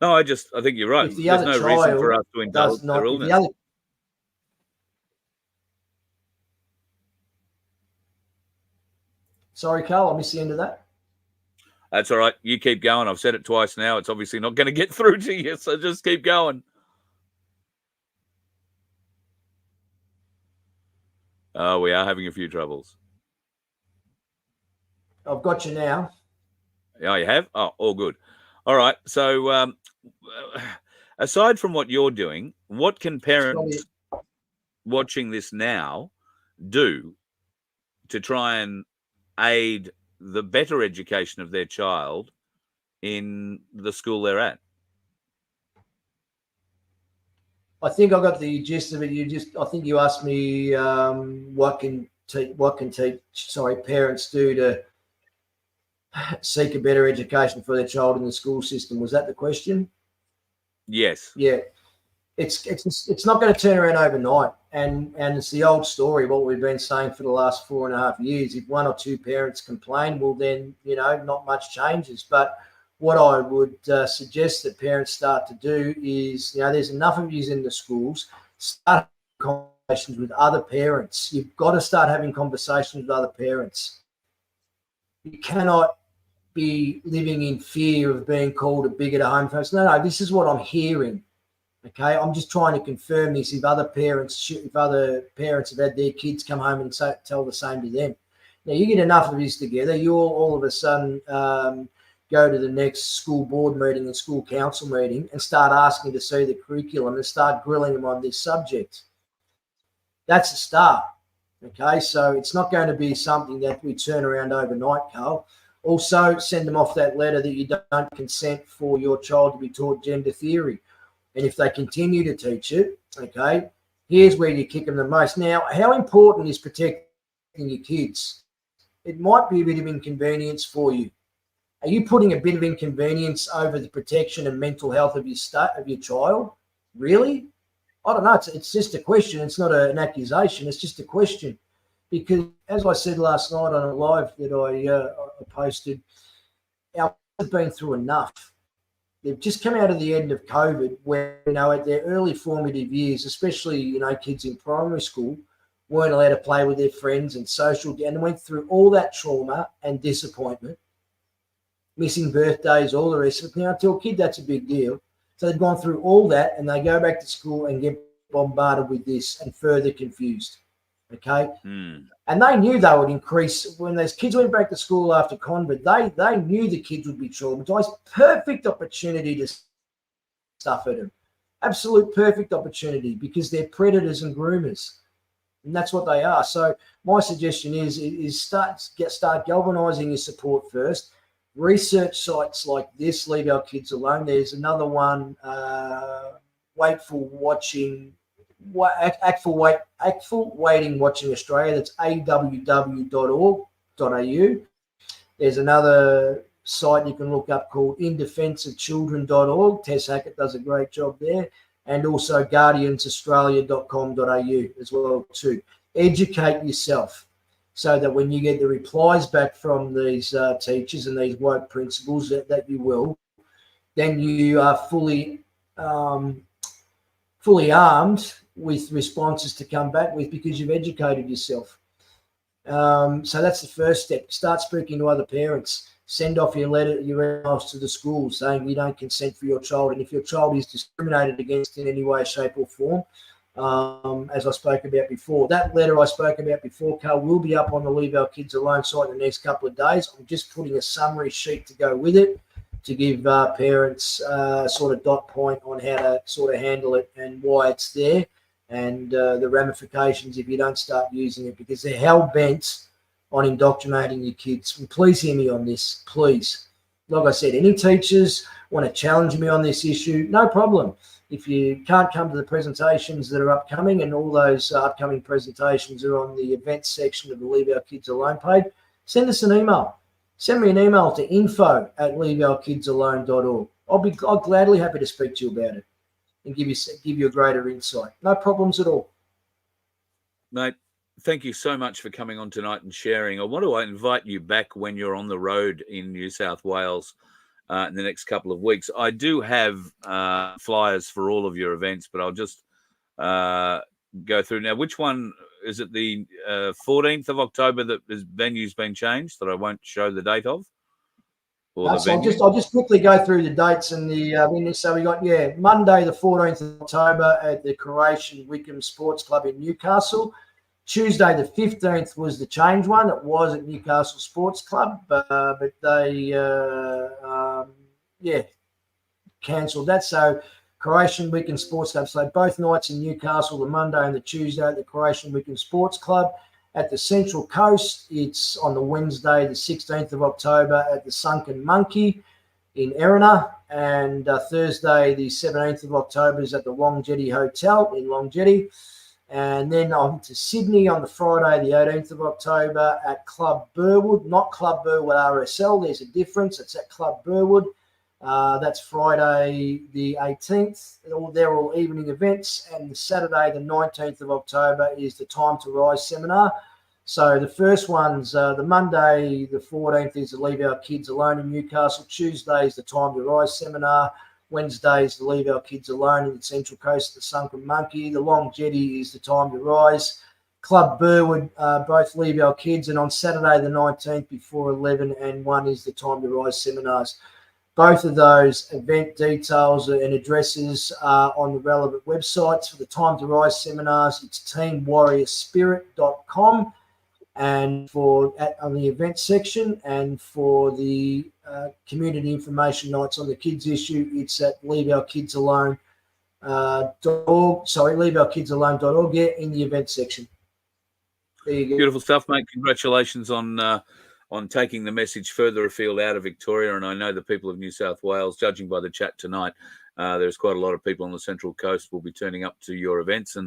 No, I think you're right. There's no reason for us to indulge their illness. Sorry, Carl, I missed the end of that. That's all right. You keep going. I've said it twice now. It's obviously not going to get through to you, so just keep going. Oh, we are having a few troubles. I've got you now. Yeah, you have? Oh, all good. All right. So aside from what you're doing, what can parents watching this now do to try and aid the better education of their child in the school they're at? I think I got the gist of it. I think you asked me what can parents do to seek a better education for their child in the school system. Was that the question? Yes. Yeah. It's not going to turn around overnight, and it's the old story, what we've been saying for the last 4.5 years. If one or two parents complain, well then not much changes. But what I would suggest that parents start to do is, there's enough of you in the schools, start conversations with other parents. You've got to start having conversations with other parents. You cannot be living in fear of being called a bigot at home first. No, this is what I'm hearing. Okay, I'm just trying to confirm this. If other parents have had their kids come home and tell the same to them. Now, you get enough of this together, you'll all of a sudden go to the next school board meeting and school council meeting and start asking to see the curriculum and start grilling them on this subject. That's a start. Okay, so it's not going to be something that we turn around overnight, Carl. Also, send them off that letter that you don't consent for your child to be taught gender theory. And if they continue to teach it, okay, here's where you kick them the most. Now, how important is protecting your kids? It might be a bit of inconvenience for you. Are you putting a bit of inconvenience over the protection and mental health of your child? Really? I don't know. It's just a question. It's not an accusation. It's just a question. Because as I said last night on a live that I posted, our kids have been through enough. They've just come out of the end of COVID where, at their early formative years, especially, kids in primary school, weren't allowed to play with their friends and and went through all that trauma and disappointment, missing birthdays, all the rest of it. Now, to a kid, that's a big deal. So they've gone through all that and they go back to school and get bombarded with this and further confused. Okay. And they knew they would increase when those kids went back to school after COVID. They knew the kids would be traumatized. Perfect opportunity to stuff at them. Absolute perfect opportunity because they're predators and groomers. And that's what they are. So my suggestion is start galvanizing your support first. Research sites like this, Leave Our Kids Alone. There's another one, Ackful Waiting Watching Australia. That's aww.org.au. There's another site you can look up called indefenseofchildren.org. Tess Hackett does a great job there. And also guardiansaustralia.com.au as well too. Educate yourself so that when you get the replies back from these teachers and these woke principals that you will, then you are fully armed with responses to come back with because you've educated yourself. So that's the first step. Start speaking to other parents. Send off your emails to the school saying you don't consent for your child. And if your child is discriminated against in any way, shape or form, as I spoke about before, that letter I spoke about before, Carl, will be up on the Leave Our Kids Alone site in the next couple of days. I'm just putting a summary sheet to go with it to give parents sort of dot point on how to sort of handle it and why it's there and the ramifications if you don't start using it, because they're hell-bent on indoctrinating your kids. And please hear me on this, please. Like I said, any teachers want to challenge me on this issue, no problem. If you can't come to the presentations that are upcoming, and all those upcoming presentations are on the events section of the Leave Our Kids Alone page, send us an email. Send me an email to info@leaveourkidsalone.org. I'll gladly happy to speak to you about it and give you a greater insight. No problems at all. Mate, thank you so much for coming on tonight and sharing. I want to invite you back when you're on the road in New South Wales in the next couple of weeks. I do have flyers for all of your events, but I'll just go through now. Which one is it? The 14th of October that the venue's been changed that I won't show the date of? I'll just quickly go through the dates and the so we got Monday the 14th of October at the Croatian Wickham Sports Club in Newcastle. Tuesday the 15th was the change one. It was at Newcastle Sports Club, but they cancelled that. So Croatian Wickham Sports Club. So both nights in Newcastle, the Monday and the Tuesday at the Croatian Wickham Sports Club. At the Central Coast, it's on the Wednesday, the 16th of October at the Sunken Monkey in Erina. And Thursday, the 17th of October is at the Long Jetty Hotel in Long Jetty. And then on to Sydney on the Friday, the 18th of October at Club Burwood, not Club Burwood RSL. There's a difference. It's at Club Burwood. That's Friday the 18th. They're all evening events. And Saturday the 19th of October is the Time to Rise seminar. So the first one's the Monday the 14th is the Leave Our Kids Alone in Newcastle. Tuesday is the Time to Rise seminar. Wednesday is the Leave Our Kids Alone in the Central Coast, the Sunken Monkey. The Long Jetty is the Time to Rise. Club Burwood, both Leave Our Kids. And on Saturday the 19th before 11 and 1 is the Time to Rise seminars. Both of those event details and addresses are on the relevant websites. For the Time to Rise seminars, it's teamwarriorspirit.com. and on the event section, and for the community information nights on the kids issue, it's at leaveourkidsalone.org. Leaveourkidsalone.org. Yeah, in the event section. There you go. Beautiful stuff, mate. Congratulations on taking the message further afield out of Victoria. And I know the people of New South Wales, judging by the chat tonight, there's quite a lot of people on the Central Coast will be turning up to your events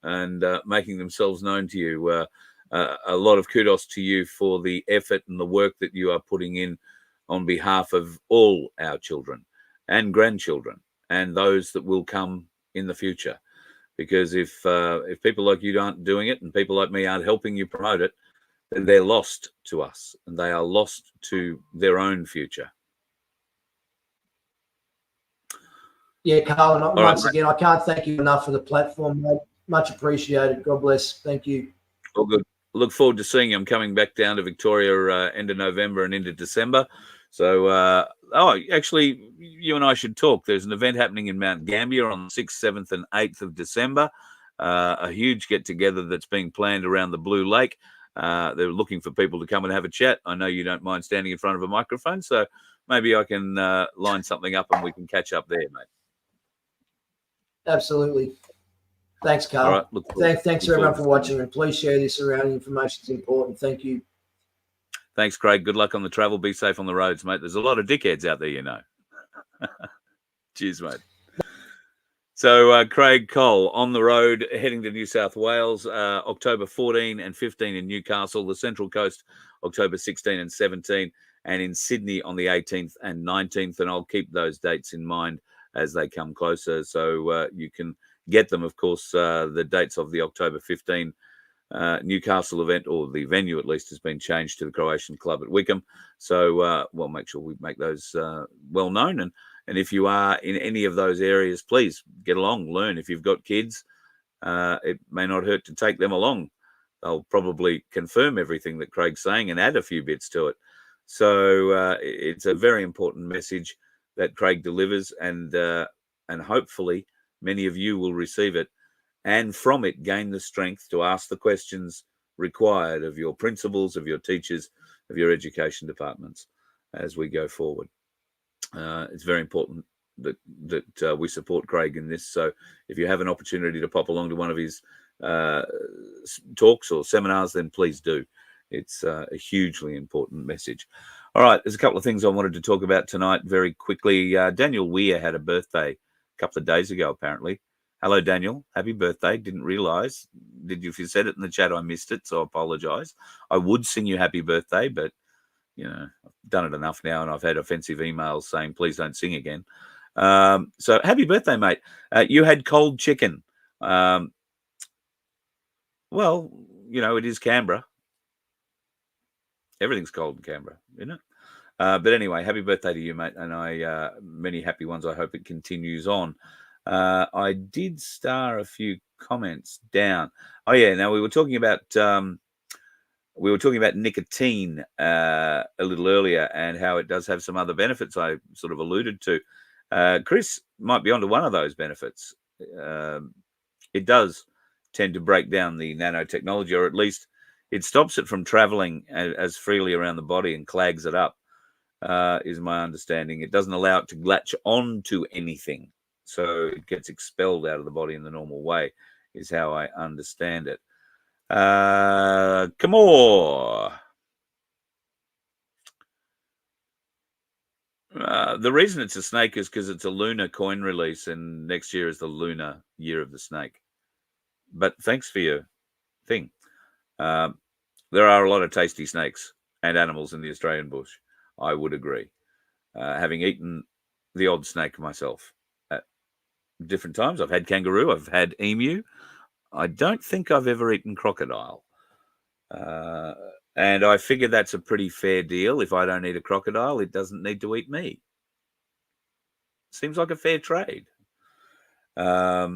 and making themselves known to you. A lot of kudos to you for the effort and the work that you are putting in on behalf of all our children and grandchildren and those that will come in the future. Because if people like you aren't doing it and people like me aren't helping you promote it, then they're lost to us and they are lost to their own future. Yeah, Carl, once again, I can't thank you enough for the platform, mate. Much appreciated. God bless. Thank you. All good. Look forward to seeing you. I'm coming back down to Victoria end of November and into December. So, actually, you and I should talk. There's an event happening in Mount Gambier on the 6th, 7th, and 8th of December. A huge get-together that's being planned around the Blue Lake. They're looking for people to come and have a chat. I know you don't mind standing in front of a microphone, so maybe I can line something up and we can catch up there, mate. Absolutely. Thanks, Carl. All right, thanks everyone for watching, and please share this around. Information is important. Thank you. Thanks, Craig. Good luck on the travel. Be safe on the roads, mate. There's a lot of dickheads out there, you know. Cheers, mate. So, Craig Cole on the road heading to New South Wales, October 14 and 15 in Newcastle, the Central Coast, October 16 and 17, and in Sydney on the 18th and 19th. And I'll keep those dates in mind as they come closer. So you can get them, of course, the dates of the October 15 Newcastle event, or the venue at least, has been changed to the Croatian Club at Wickham. So we'll make sure we make those well known. And if you are in any of those areas, please get along, learn. If you've got kids, it may not hurt to take them along. They'll probably confirm everything that Craig's saying and add a few bits to it. So it's a very important message that Craig delivers, and hopefully many of you will receive it, and from it gain the strength to ask the questions required of your principals, of your teachers, of your education departments as we go forward. It's very important that we support Craig in this. So if you have an opportunity to pop along to one of his talks or seminars, then please do. It's a hugely important message. All right, there's a couple of things I wanted to talk about tonight very quickly. Daniel Weir had a birthday a couple of days ago, apparently. Hello, Daniel. Happy birthday. Didn't realize. If you said it in the chat, I missed it, so I apologize. I would sing you happy birthday, but, you know, I've done it enough now, and I've had offensive emails saying, please don't sing again. So happy birthday, mate. You had cold chicken. Well, you know, it is Canberra. Everything's cold in Canberra, isn't it? But anyway, happy birthday to you, mate. And many happy ones. I hope it continues on. I did star a few comments down. Oh yeah. Now we were talking about nicotine a little earlier, and how it does have some other benefits. I sort of alluded to. Chris might be onto one of those benefits. It does tend to break down the nanotechnology, or at least it stops it from traveling as freely around the body and clags it up, is my understanding. It doesn't allow it to latch on to anything. So it gets expelled out of the body in the normal way, is how I understand it. Come on. The reason it's a snake is because it's a lunar coin release, and next year is the lunar year of the snake. But thanks for your thing. There are a lot of tasty snakes and animals in the Australian bush. I would agree. Having eaten the odd snake myself at different times. I've had kangaroo. I've had emu. I don't think I've ever eaten crocodile. And I figure that's a pretty fair deal. If I don't eat a crocodile, it doesn't need to eat me. Seems like a fair trade. I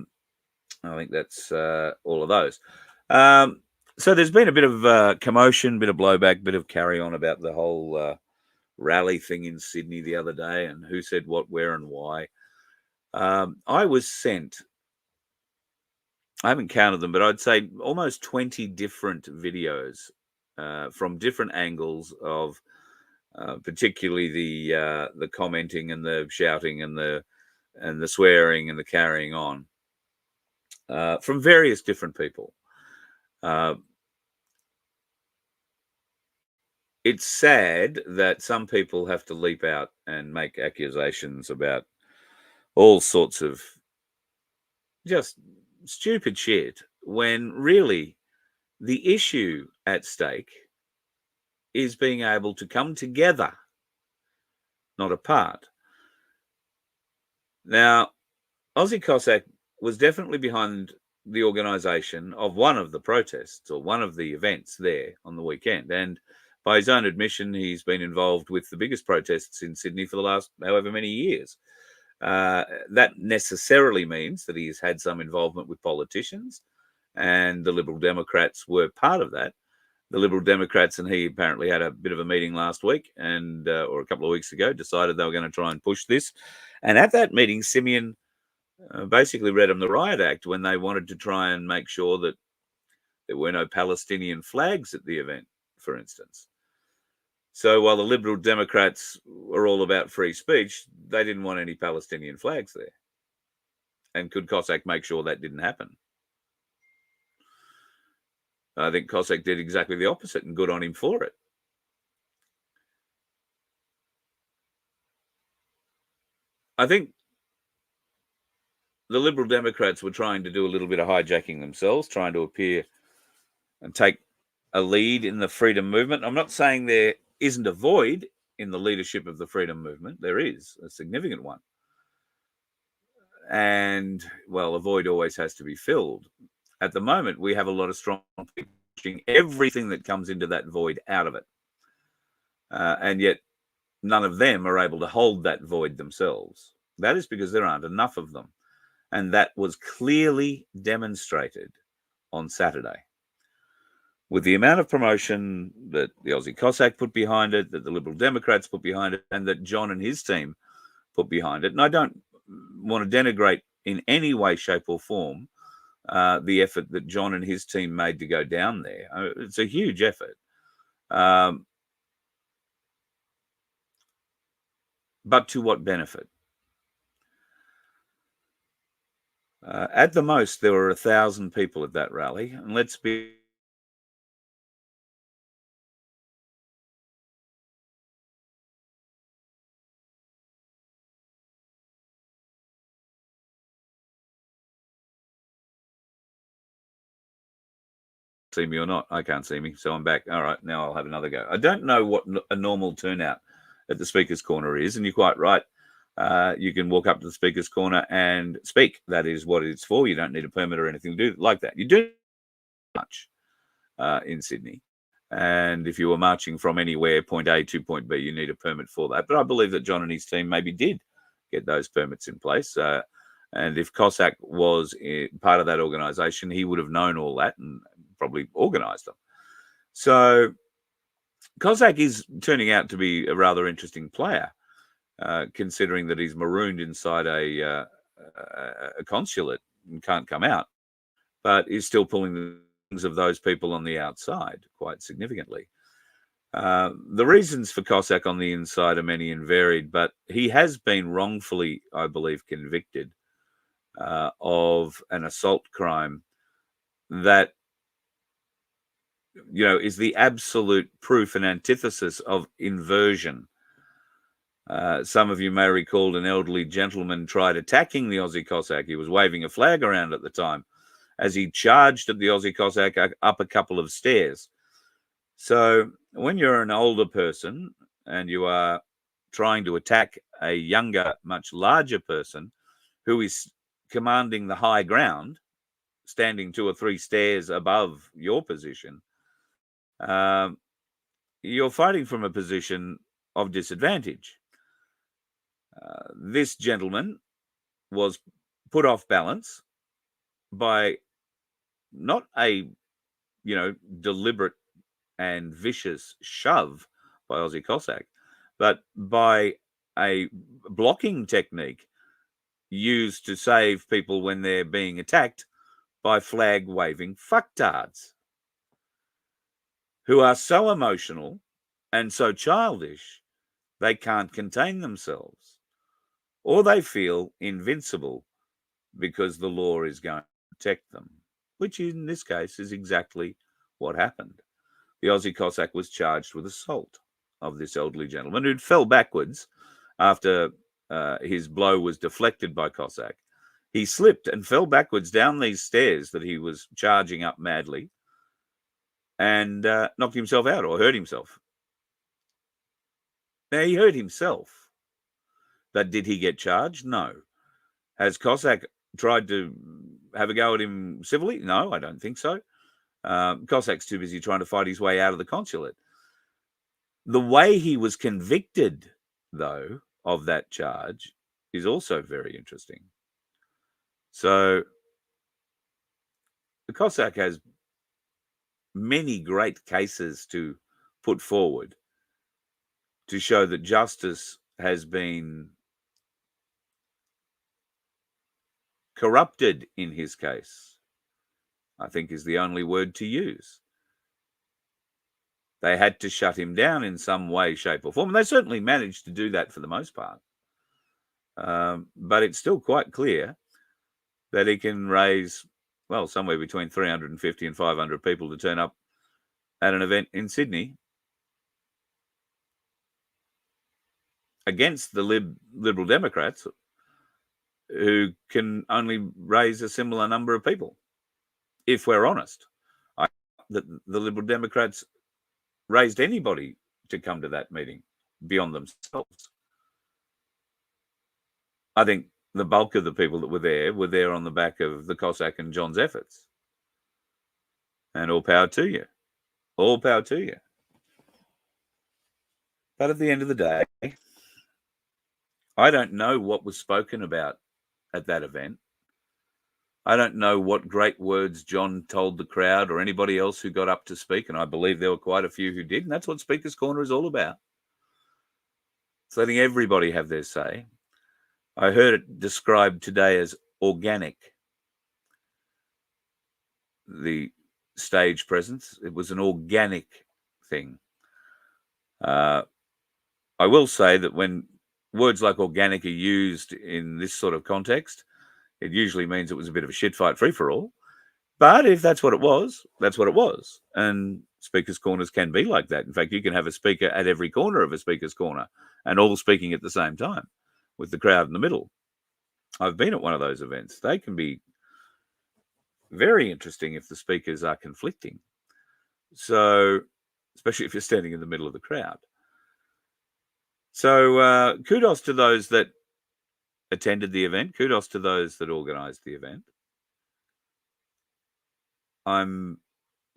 think that's all of those. So there's been a bit of commotion, bit of blowback, bit of carry on about the whole rally thing in Sydney the other day, and who said what, where, and why. I was sent, I haven't counted them, but I'd say almost 20 different videos from different angles of particularly the commenting and the shouting and the swearing and the carrying on from various different people. It's sad that some people have to leap out and make accusations about all sorts of just stupid shit when really the issue at stake is being able to come together, not apart. Now, Aussie Cossack was definitely behind the organisation of one of the protests or one of the events there on the weekend. And by his own admission, he's been involved with the biggest protests in Sydney for the last however many years. That necessarily means that he's had some involvement with politicians, and the Liberal Democrats were part of that. The Liberal Democrats and he apparently had a bit of a meeting last week and or a couple of weeks ago, decided they were going to try and push this. And at that meeting, Simeon basically read them the Riot Act when they wanted to try and make sure that there were no Palestinian flags at the event, for instance. So while the Liberal Democrats were all about free speech, they didn't want any Palestinian flags there. And could Cossack make sure that didn't happen? I think Cossack did exactly the opposite, and good on him for it. I think the Liberal Democrats were trying to do a little bit of hijacking themselves, trying to appear and take a lead in the freedom movement. I'm not saying there isn't a void in the leadership of the freedom movement. There is a significant one. And, well, a void always has to be filled. At the moment, we have a lot of strong people pushing everything that comes into that void out of it. And yet none of them are able to hold that void themselves. That is because there aren't enough of them. And that was clearly demonstrated on Saturday. With the amount of promotion that the Aussie Cossack put behind it, that the Liberal Democrats put behind it, and that John and his team put behind it. And I don't want to denigrate in any way, shape or form the effort that John and his team made to go down there. It's a huge effort. But to what benefit? At the most, there were 1,000 people at that rally. And let's be see me or not. I can't see me, so I'm back. All right, now I'll have another go. I don't know what a normal turnout at the Speaker's Corner is, and you're quite right. You can walk up to the Speaker's Corner and speak. That is what it's for. You don't need a permit or anything to do like that. You do much in Sydney. And if you were marching from anywhere, point A to point B, you need a permit for that. But I believe that John and his team maybe did get those permits in place. And if Cossack was part of that organisation, he would have known all that and probably organised them. So Cossack is turning out to be a rather interesting player, considering that he's marooned inside a consulate and can't come out, but is still pulling the things of those people on the outside quite significantly. The reasons for Cossack on the inside are many and varied, but he has been wrongfully, I believe, convicted of an assault crime that, you know, is the absolute proof and antithesis of inversion. Some of you may recall an elderly gentleman tried attacking the Aussie Cossack. He was waving a flag around at the time as he charged at the Aussie Cossack up a couple of stairs. So when you're an older person and you are trying to attack a younger, much larger person who is commanding the high ground, standing 2 or 3 stairs above your position, you're fighting from a position of disadvantage. This gentleman was put off balance by not a, deliberate and vicious shove by Aussie Cossack, but by a blocking technique used to save people when they're being attacked by flag-waving fucktards. who are so emotional and so childish they can't contain themselves, or they feel invincible because the law is going to protect them, which in this case is exactly what happened. The Aussie Cossack was charged with assault of this elderly gentleman who fell backwards after his blow was deflected by Cossack. He slipped and fell backwards down these stairs that he was charging up madly and knocked himself out or hurt himself. Now, he hurt himself, but did he get charged? No. Has Cossack tried to have a go at him civilly? No, I don't think so. Cossack's too busy trying to fight his way out of the consulate. The way he was convicted, though, of that charge is also very interesting. So the Cossack has many great cases to put forward to show that justice has been corrupted in his case, I think is the only word to use. They had to shut him down in some way, shape, or form. And they certainly managed to do that for the most part. But it's still quite clear that he can raise, well, somewhere between 350 and 500 people to turn up at an event in Sydney against the Liberal Democrats, who can only raise a similar number of people. If we're honest, the Liberal Democrats raised anybody to come to that meeting beyond themselves. I think the bulk of the people that were there on the back of the Cossack and John's efforts. And all power to you. All power to you. But at the end of the day, I don't know what was spoken about at that event. I don't know what great words John told the crowd or anybody else who got up to speak, and I believe there were quite a few who did, and that's what Speaker's Corner is all about. It's letting everybody have their say. I heard it described today as organic, the stage presence. It was an organic thing. I will say that when words like organic are used in this sort of context, it usually means it was a bit of a shit fight free-for-all. But if that's what it was, that's what it was. And Speaker's Corners can be like that. In fact, you can have a speaker at every corner of a Speaker's Corner and all speaking at the same time with the crowd in the middle. I've been at one of those events. They can be very interesting if the speakers are conflicting. So, especially if you're standing in the middle of the crowd. So, kudos to those that attended the event. Kudos to those that organised the event. I'm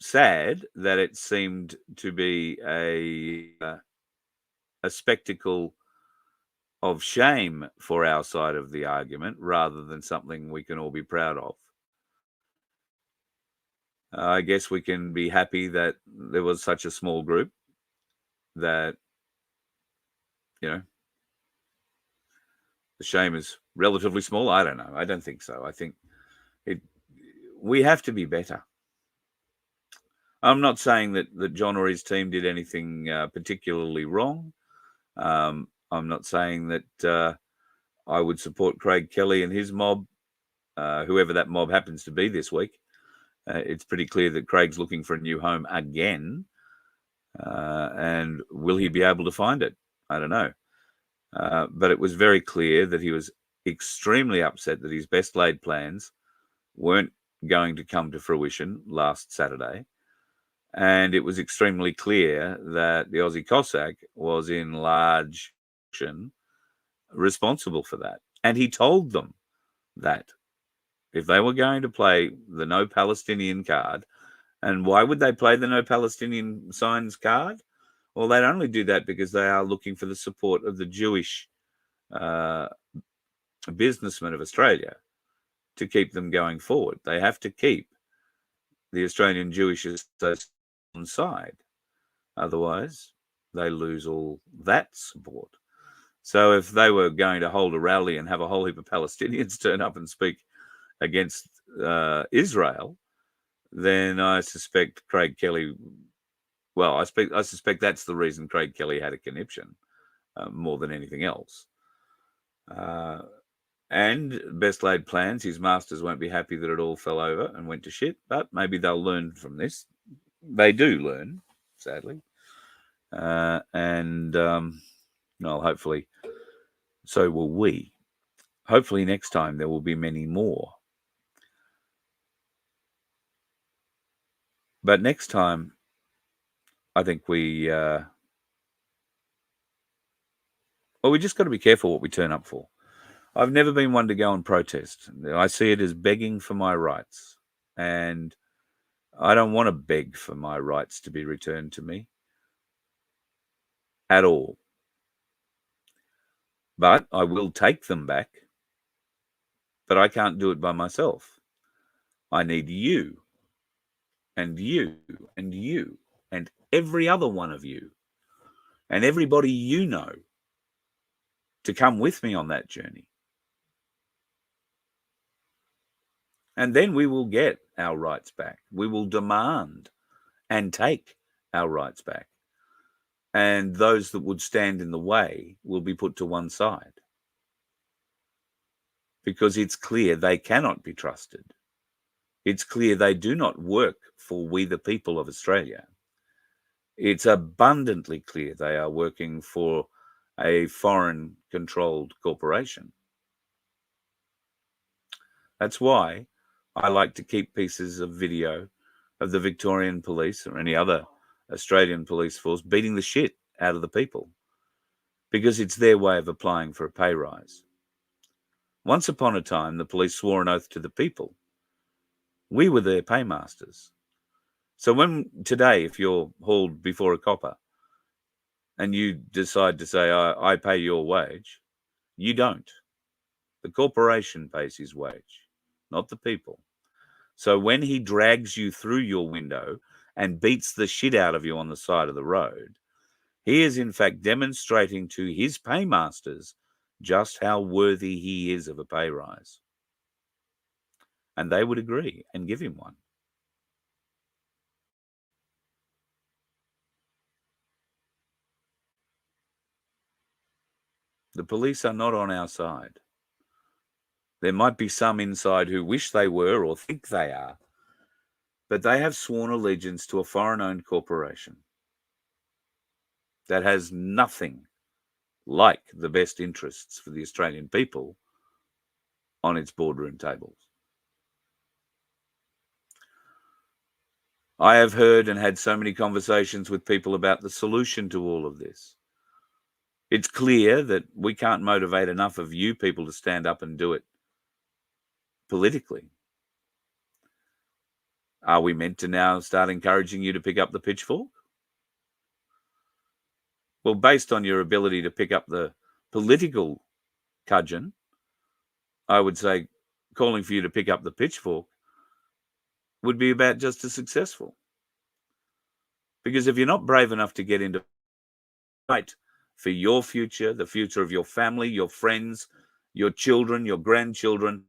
sad that it seemed to be a spectacle of shame for our side of the argument rather than something we can all be proud of. I guess we can be happy that there was such a small group that, you know, the shame is relatively small. I don't know. I don't think so. I think we have to be better. I'm not saying that John or his team did anything particularly wrong. I'm not saying that I would support Craig Kelly and his mob, whoever that mob happens to be this week. It's pretty clear that Craig's looking for a new home again. And will he be able to find it? I don't know. But it was very clear that he was extremely upset that his best laid plans weren't going to come to fruition last Saturday. And it was extremely clear that the Aussie Cossack was in large action responsible for that. And he told them that if they were going to play the no Palestinian card, and why would they play the no Palestinian signs card? Well, they'd only do that because they are looking for the support of the Jewish businessmen of Australia to keep them going forward. They have to keep the Australian Jewish Association on side. Otherwise, they lose all that support. So if they were going to hold a rally and have a whole heap of Palestinians turn up and speak against Israel, then I suspect Craig Kelly Well, I suspect that's the reason Craig Kelly had a conniption more than anything else. And best laid plans, his masters won't be happy that it all fell over and went to shit, but maybe they'll learn from this. They do learn, sadly. Well, hopefully, so will we. Hopefully next time there will be many more. But next time, I think we just got to be careful what we turn up for. I've never been one to go and protest. I see it as begging for my rights. And I don't want to beg for my rights to be returned to me at all. But I will take them back. But I can't do it by myself. I need you and you and you and every other one of you and everybody you know to come with me on that journey. And then we will get our rights back. We will demand and take our rights back. And those that would stand in the way will be put to one side. Because it's clear they cannot be trusted. It's clear they do not work for we the people of Australia. It's abundantly clear they are working for a foreign-controlled corporation. That's why I like to keep pieces of video of the Victorian police or any other Australian police force beating the shit out of the people, because it's their way of applying for a pay rise. Once upon a time, the police swore an oath to the people. We were their paymasters. So when today, if you're hauled before a copper and you decide to say, I pay your wage, you don't. The corporation pays his wage, not the people. So when he drags you through your window and beats the shit out of you on the side of the road, he is in fact demonstrating to his paymasters just how worthy he is of a pay rise. And they would agree and give him one. The police are not on our side. There might be some inside who wish they were or think they are, but they have sworn allegiance to a foreign-owned corporation that has nothing like the best interests for the Australian people on its boardroom tables. I have heard and had so many conversations with people about the solution to all of this. It's clear that we can't motivate enough of you people to stand up and do it politically. Are we meant to now start encouraging you to pick up the pitchfork? Well, based on your ability to pick up the political cudgel, I would say calling for you to pick up the pitchfork would be about just as successful. Because if you're not brave enough to get into fight for your future, the future of your family, your friends, your children, your grandchildren,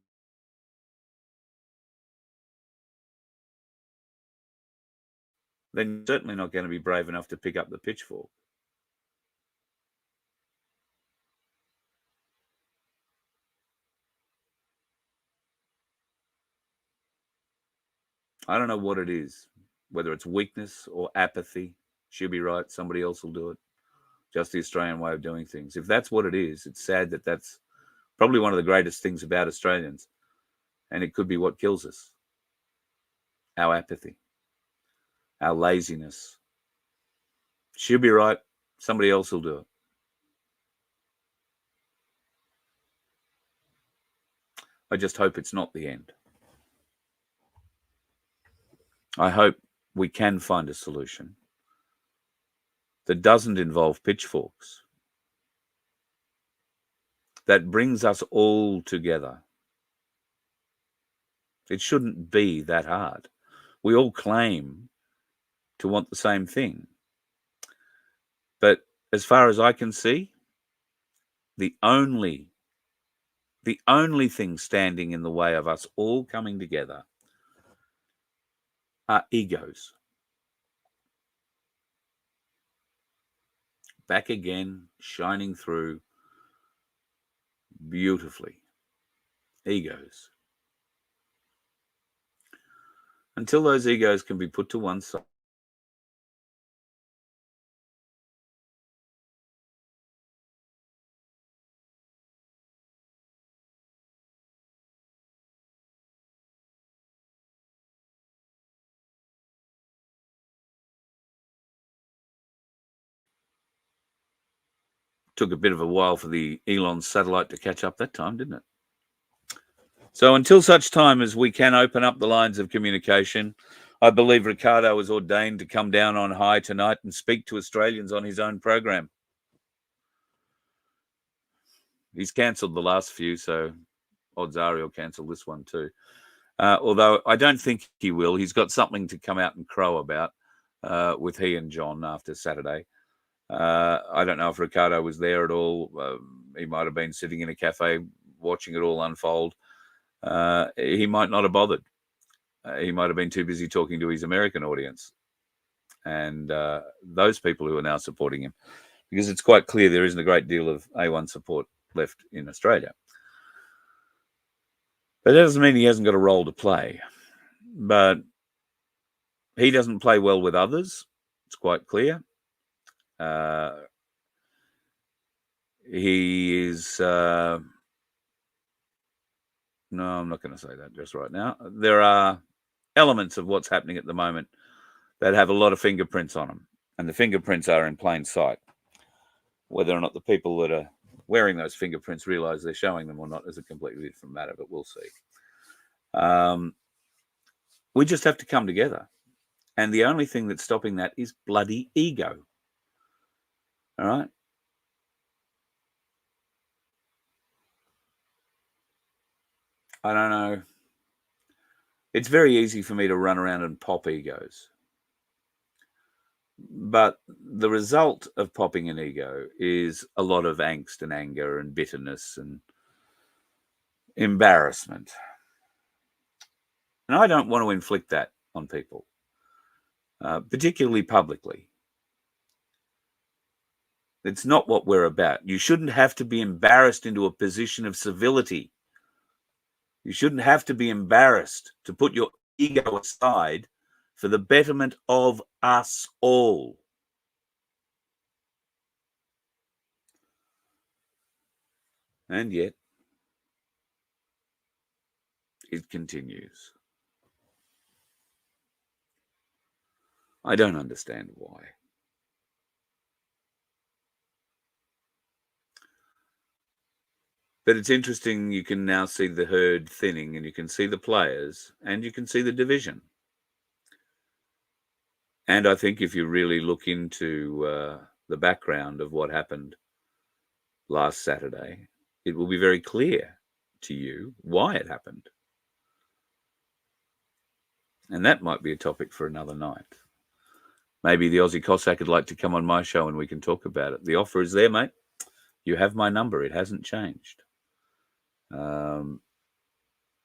then you're certainly not going to be brave enough to pick up the pitchfork. I don't know what it is, whether it's weakness or apathy. She'll be right. Somebody else will do it. Just the Australian way of doing things. If that's what it is, it's sad that that's probably one of the greatest things about Australians. And it could be what kills us. Our apathy. Our laziness. She'll be right. Somebody else will do it. I just hope it's not the end. I hope we can find a solution that doesn't involve pitchforks, that brings us all together. It shouldn't be that hard. We all claim to want the same thing. But as far as I can see, the only thing standing in the way of us all coming together are egos. back again, shining through beautifully. Egos. Until those egos can be put to one side, took a bit of a while for the Elon satellite to catch up that time, didn't it? So until such time as we can open up the lines of communication, I believe Ricardo was ordained to come down on high tonight and speak to Australians on his own program. He's cancelled the last few, so odds are he'll cancel this one too. Although I don't think he will. He's got something to come out and crow about with he and John after Saturday. I don't know if Ricardo was there at all. He might have been sitting in a cafe watching it all unfold. He might not have bothered. He might have been too busy talking to his American audience and those people who are now supporting him, because it's quite clear there isn't a great deal of A1 support left in Australia. But that doesn't mean he hasn't got a role to play. But he doesn't play well with others. It's quite clear. He is... no, I'm not going to say that just right now. There are elements of what's happening at the moment that have a lot of fingerprints on them. And the fingerprints are in plain sight. Whether or not the people that are wearing those fingerprints realize they're showing them or not is a completely different matter, but we'll see. We just have to come together. And the only thing that's stopping that is bloody ego. All right? I don't know. It's very easy for me to run around and pop egos. But the result of popping an ego is a lot of angst and anger and bitterness and embarrassment. And I don't want to inflict that on people, particularly publicly. It's not what we're about. You shouldn't have to be embarrassed into a position of civility. You shouldn't have to be embarrassed to put your ego aside for the betterment of us all. And yet, it continues. I don't understand why. But it's interesting, you can now see the herd thinning and you can see the players and you can see the division. And I think if you really look into the background of what happened last Saturday, it will be very clear to you why it happened. And that might be a topic for another night. Maybe the Aussie Cossack would like to come on my show and we can talk about it. The offer is there, mate. You have my number. It hasn't changed.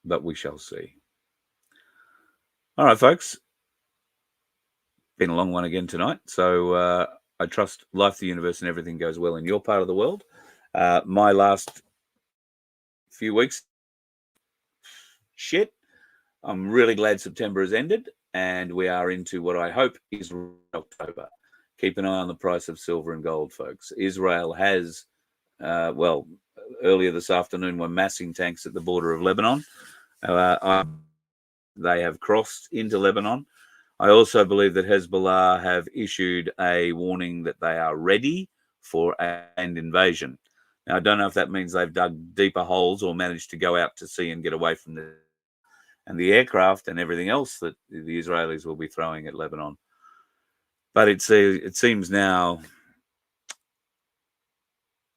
But we shall see. All right, folks. Been a long one again tonight. So I trust life, the universe, and everything goes well in your part of the world. My last few weeks, shit. I'm really glad September has ended and we are into what I hope is October. Keep an eye on the price of silver and gold, folks. Israel has, earlier this afternoon were massing tanks at the border of Lebanon. They have crossed into Lebanon. I also believe that Hezbollah have issued a warning that they are ready for an invasion. Now, I don't know if that means they've dug deeper holes or managed to go out to sea and get away from the aircraft and everything else that the Israelis will be throwing at Lebanon. But it seems now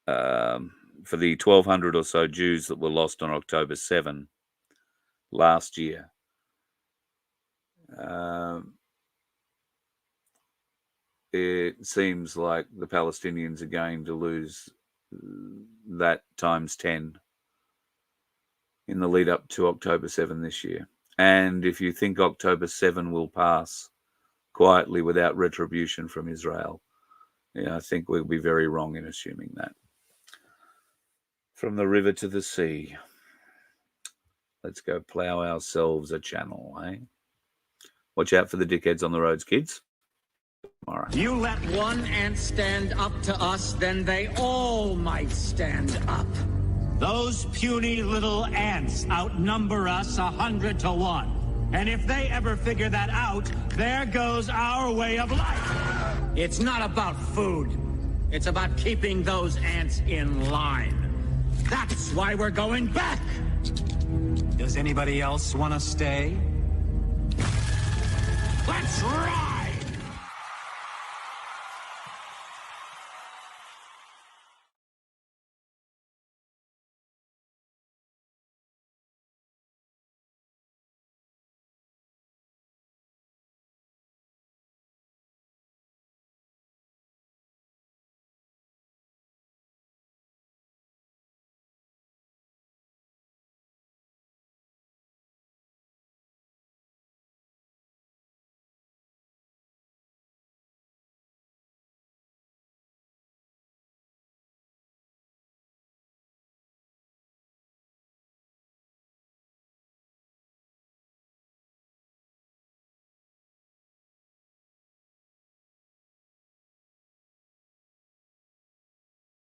for the 1,200 or so Jews that were lost on October 7 last year, it seems like the Palestinians are going to lose that times 10 in the lead up to October 7 this year. And if you think October 7 will pass quietly without retribution from Israel, Yeah, I think we'll be very wrong in assuming that. From the river to the sea. Let's go plow ourselves a channel, eh? Watch out for the dickheads on the roads, kids. All right. You let one ant stand up to us, then they all might stand up. Those puny little ants outnumber us 100 to 1. And if they ever figure that out, there goes our way of life. It's not about food. It's about keeping those ants in line. That's why we're going back. Does anybody else want to stay? Let's rock!